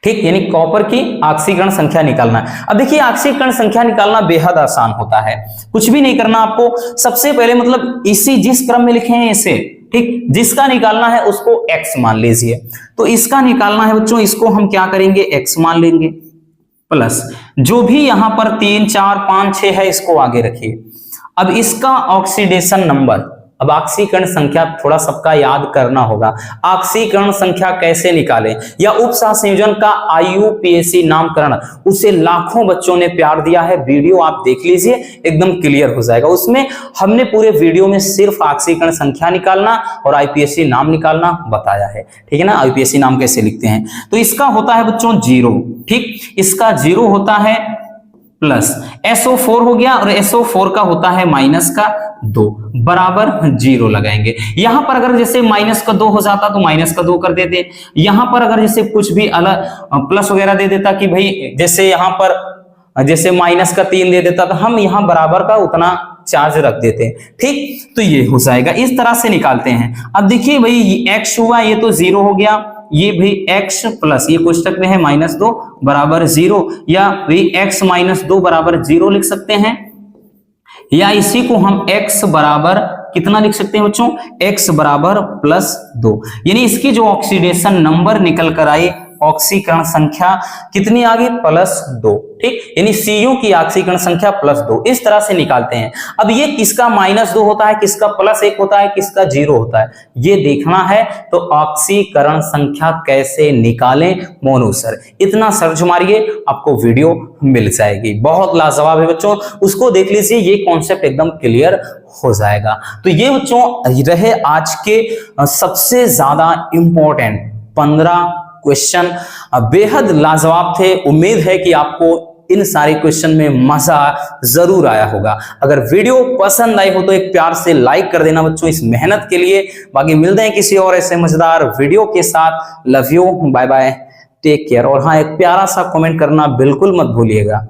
ठीक, यानी कॉपर की ऑक्सीकरण संख्या निकालना है। अब देखिए ऑक्सीकरण संख्या निकालना बेहद आसान होता है, कुछ भी नहीं करना आपको। सबसे पहले मतलब इसी जिस क्रम में लिखे हैं इसे, ठीक, जिसका निकालना है उसको x मान लीजिए। तो इसका निकालना है बच्चों, इसको हम क्या करेंगे x मान लेंगे, प्लस जो भी यहां पर 3 4 5 6 है इसको आगे रखिए। अब इसका ऑक्सीडेशन नंबर, अब ऑक्सीकरण संख्या थोड़ा सबका याद करना होगा। ऑक्सीकरण संख्या कैसे निकालें या उप सहसंयोजन का IUPAC नामकरण, उसे लाखों बच्चों ने प्यार दिया है। वीडियो आप देख लीजिए, एकदम क्लियर हो जाएगा। उसमें हमने पूरे वीडियो में सिर्फ ऑक्सीकरण संख्या निकालना और IUPAC नाम निकालना बताया है। ठीक है ना, IUPAC नाम कैसे लिखते हैं। तो इसका होता है बच्चों 0। ठीक, इसका 0 होता है प्लस SO4 हो गया और SO4 का होता है माइनस का 2 बराबर 0 लगाएंगे। यहां पर अगर जैसे माइनस का 2 हो जाता तो माइनस का 2 कर देते। यहां पर अगर जैसे कुछ भी अलग प्लस वगैरह दे देता कि भाई जैसे यहां पर जैसे माइनस का 3 दे देता तो हम यहां बराबर का उतना चार्ज रख देते। ठीक, तो ये हो जाएगा, इस तरह से निकालते हैं। अब देखिए भाई x हुआ, ये तो 0 हो गया, ये भी x प्लस ये कोष्टक में है -2 बराबर 0, या भी x -2 बराबर 0 लिख सकते हैं, या इसी को हम x बराबर कितना लिख सकते हैं बच्चों, x बराबर +2। यानी इसकी जो ऑक्सीडेशन नंबर निकल कर आई, ऑक्सीकरण संख्या कितनी आ गई, +2। ठीक, यानी Cu की ऑक्सीकरण संख्या +2। इस तरह से निकालते हैं। अब ये किसका -2 होता है, किसका +1 होता है, किसका 0 होता है, ये देखना है। तो ऑक्सीकरण संख्या कैसे निकालें मोनू सर, इतना सर्च मारिए आपको वीडियो मिल जाएगी। बहुत लाजवाब है बच्चों, उसको देख लीजिए, ये कॉन्सेप्ट एकदम क्लियर हो जाएगा। तो ये बच्चों रहे आज के सबसे ज्यादा इंपॉर्टेंट 15 क्वेश्चन बेहद लाजवाब थे। उम्मीद है कि आपको इन सारे क्वेश्चन में मजा जरूर आया होगा। अगर वीडियो पसंद आई हो तो एक प्यार से लाइक कर देना बच्चों इस मेहनत के लिए। बाकी मिलते हैं किसी और ऐसे मजेदार वीडियो के साथ। Love you, bye bye, take care. और हाँ, एक प्यारा सा कमेंट करना बिल्कुल मत भूलिएगा।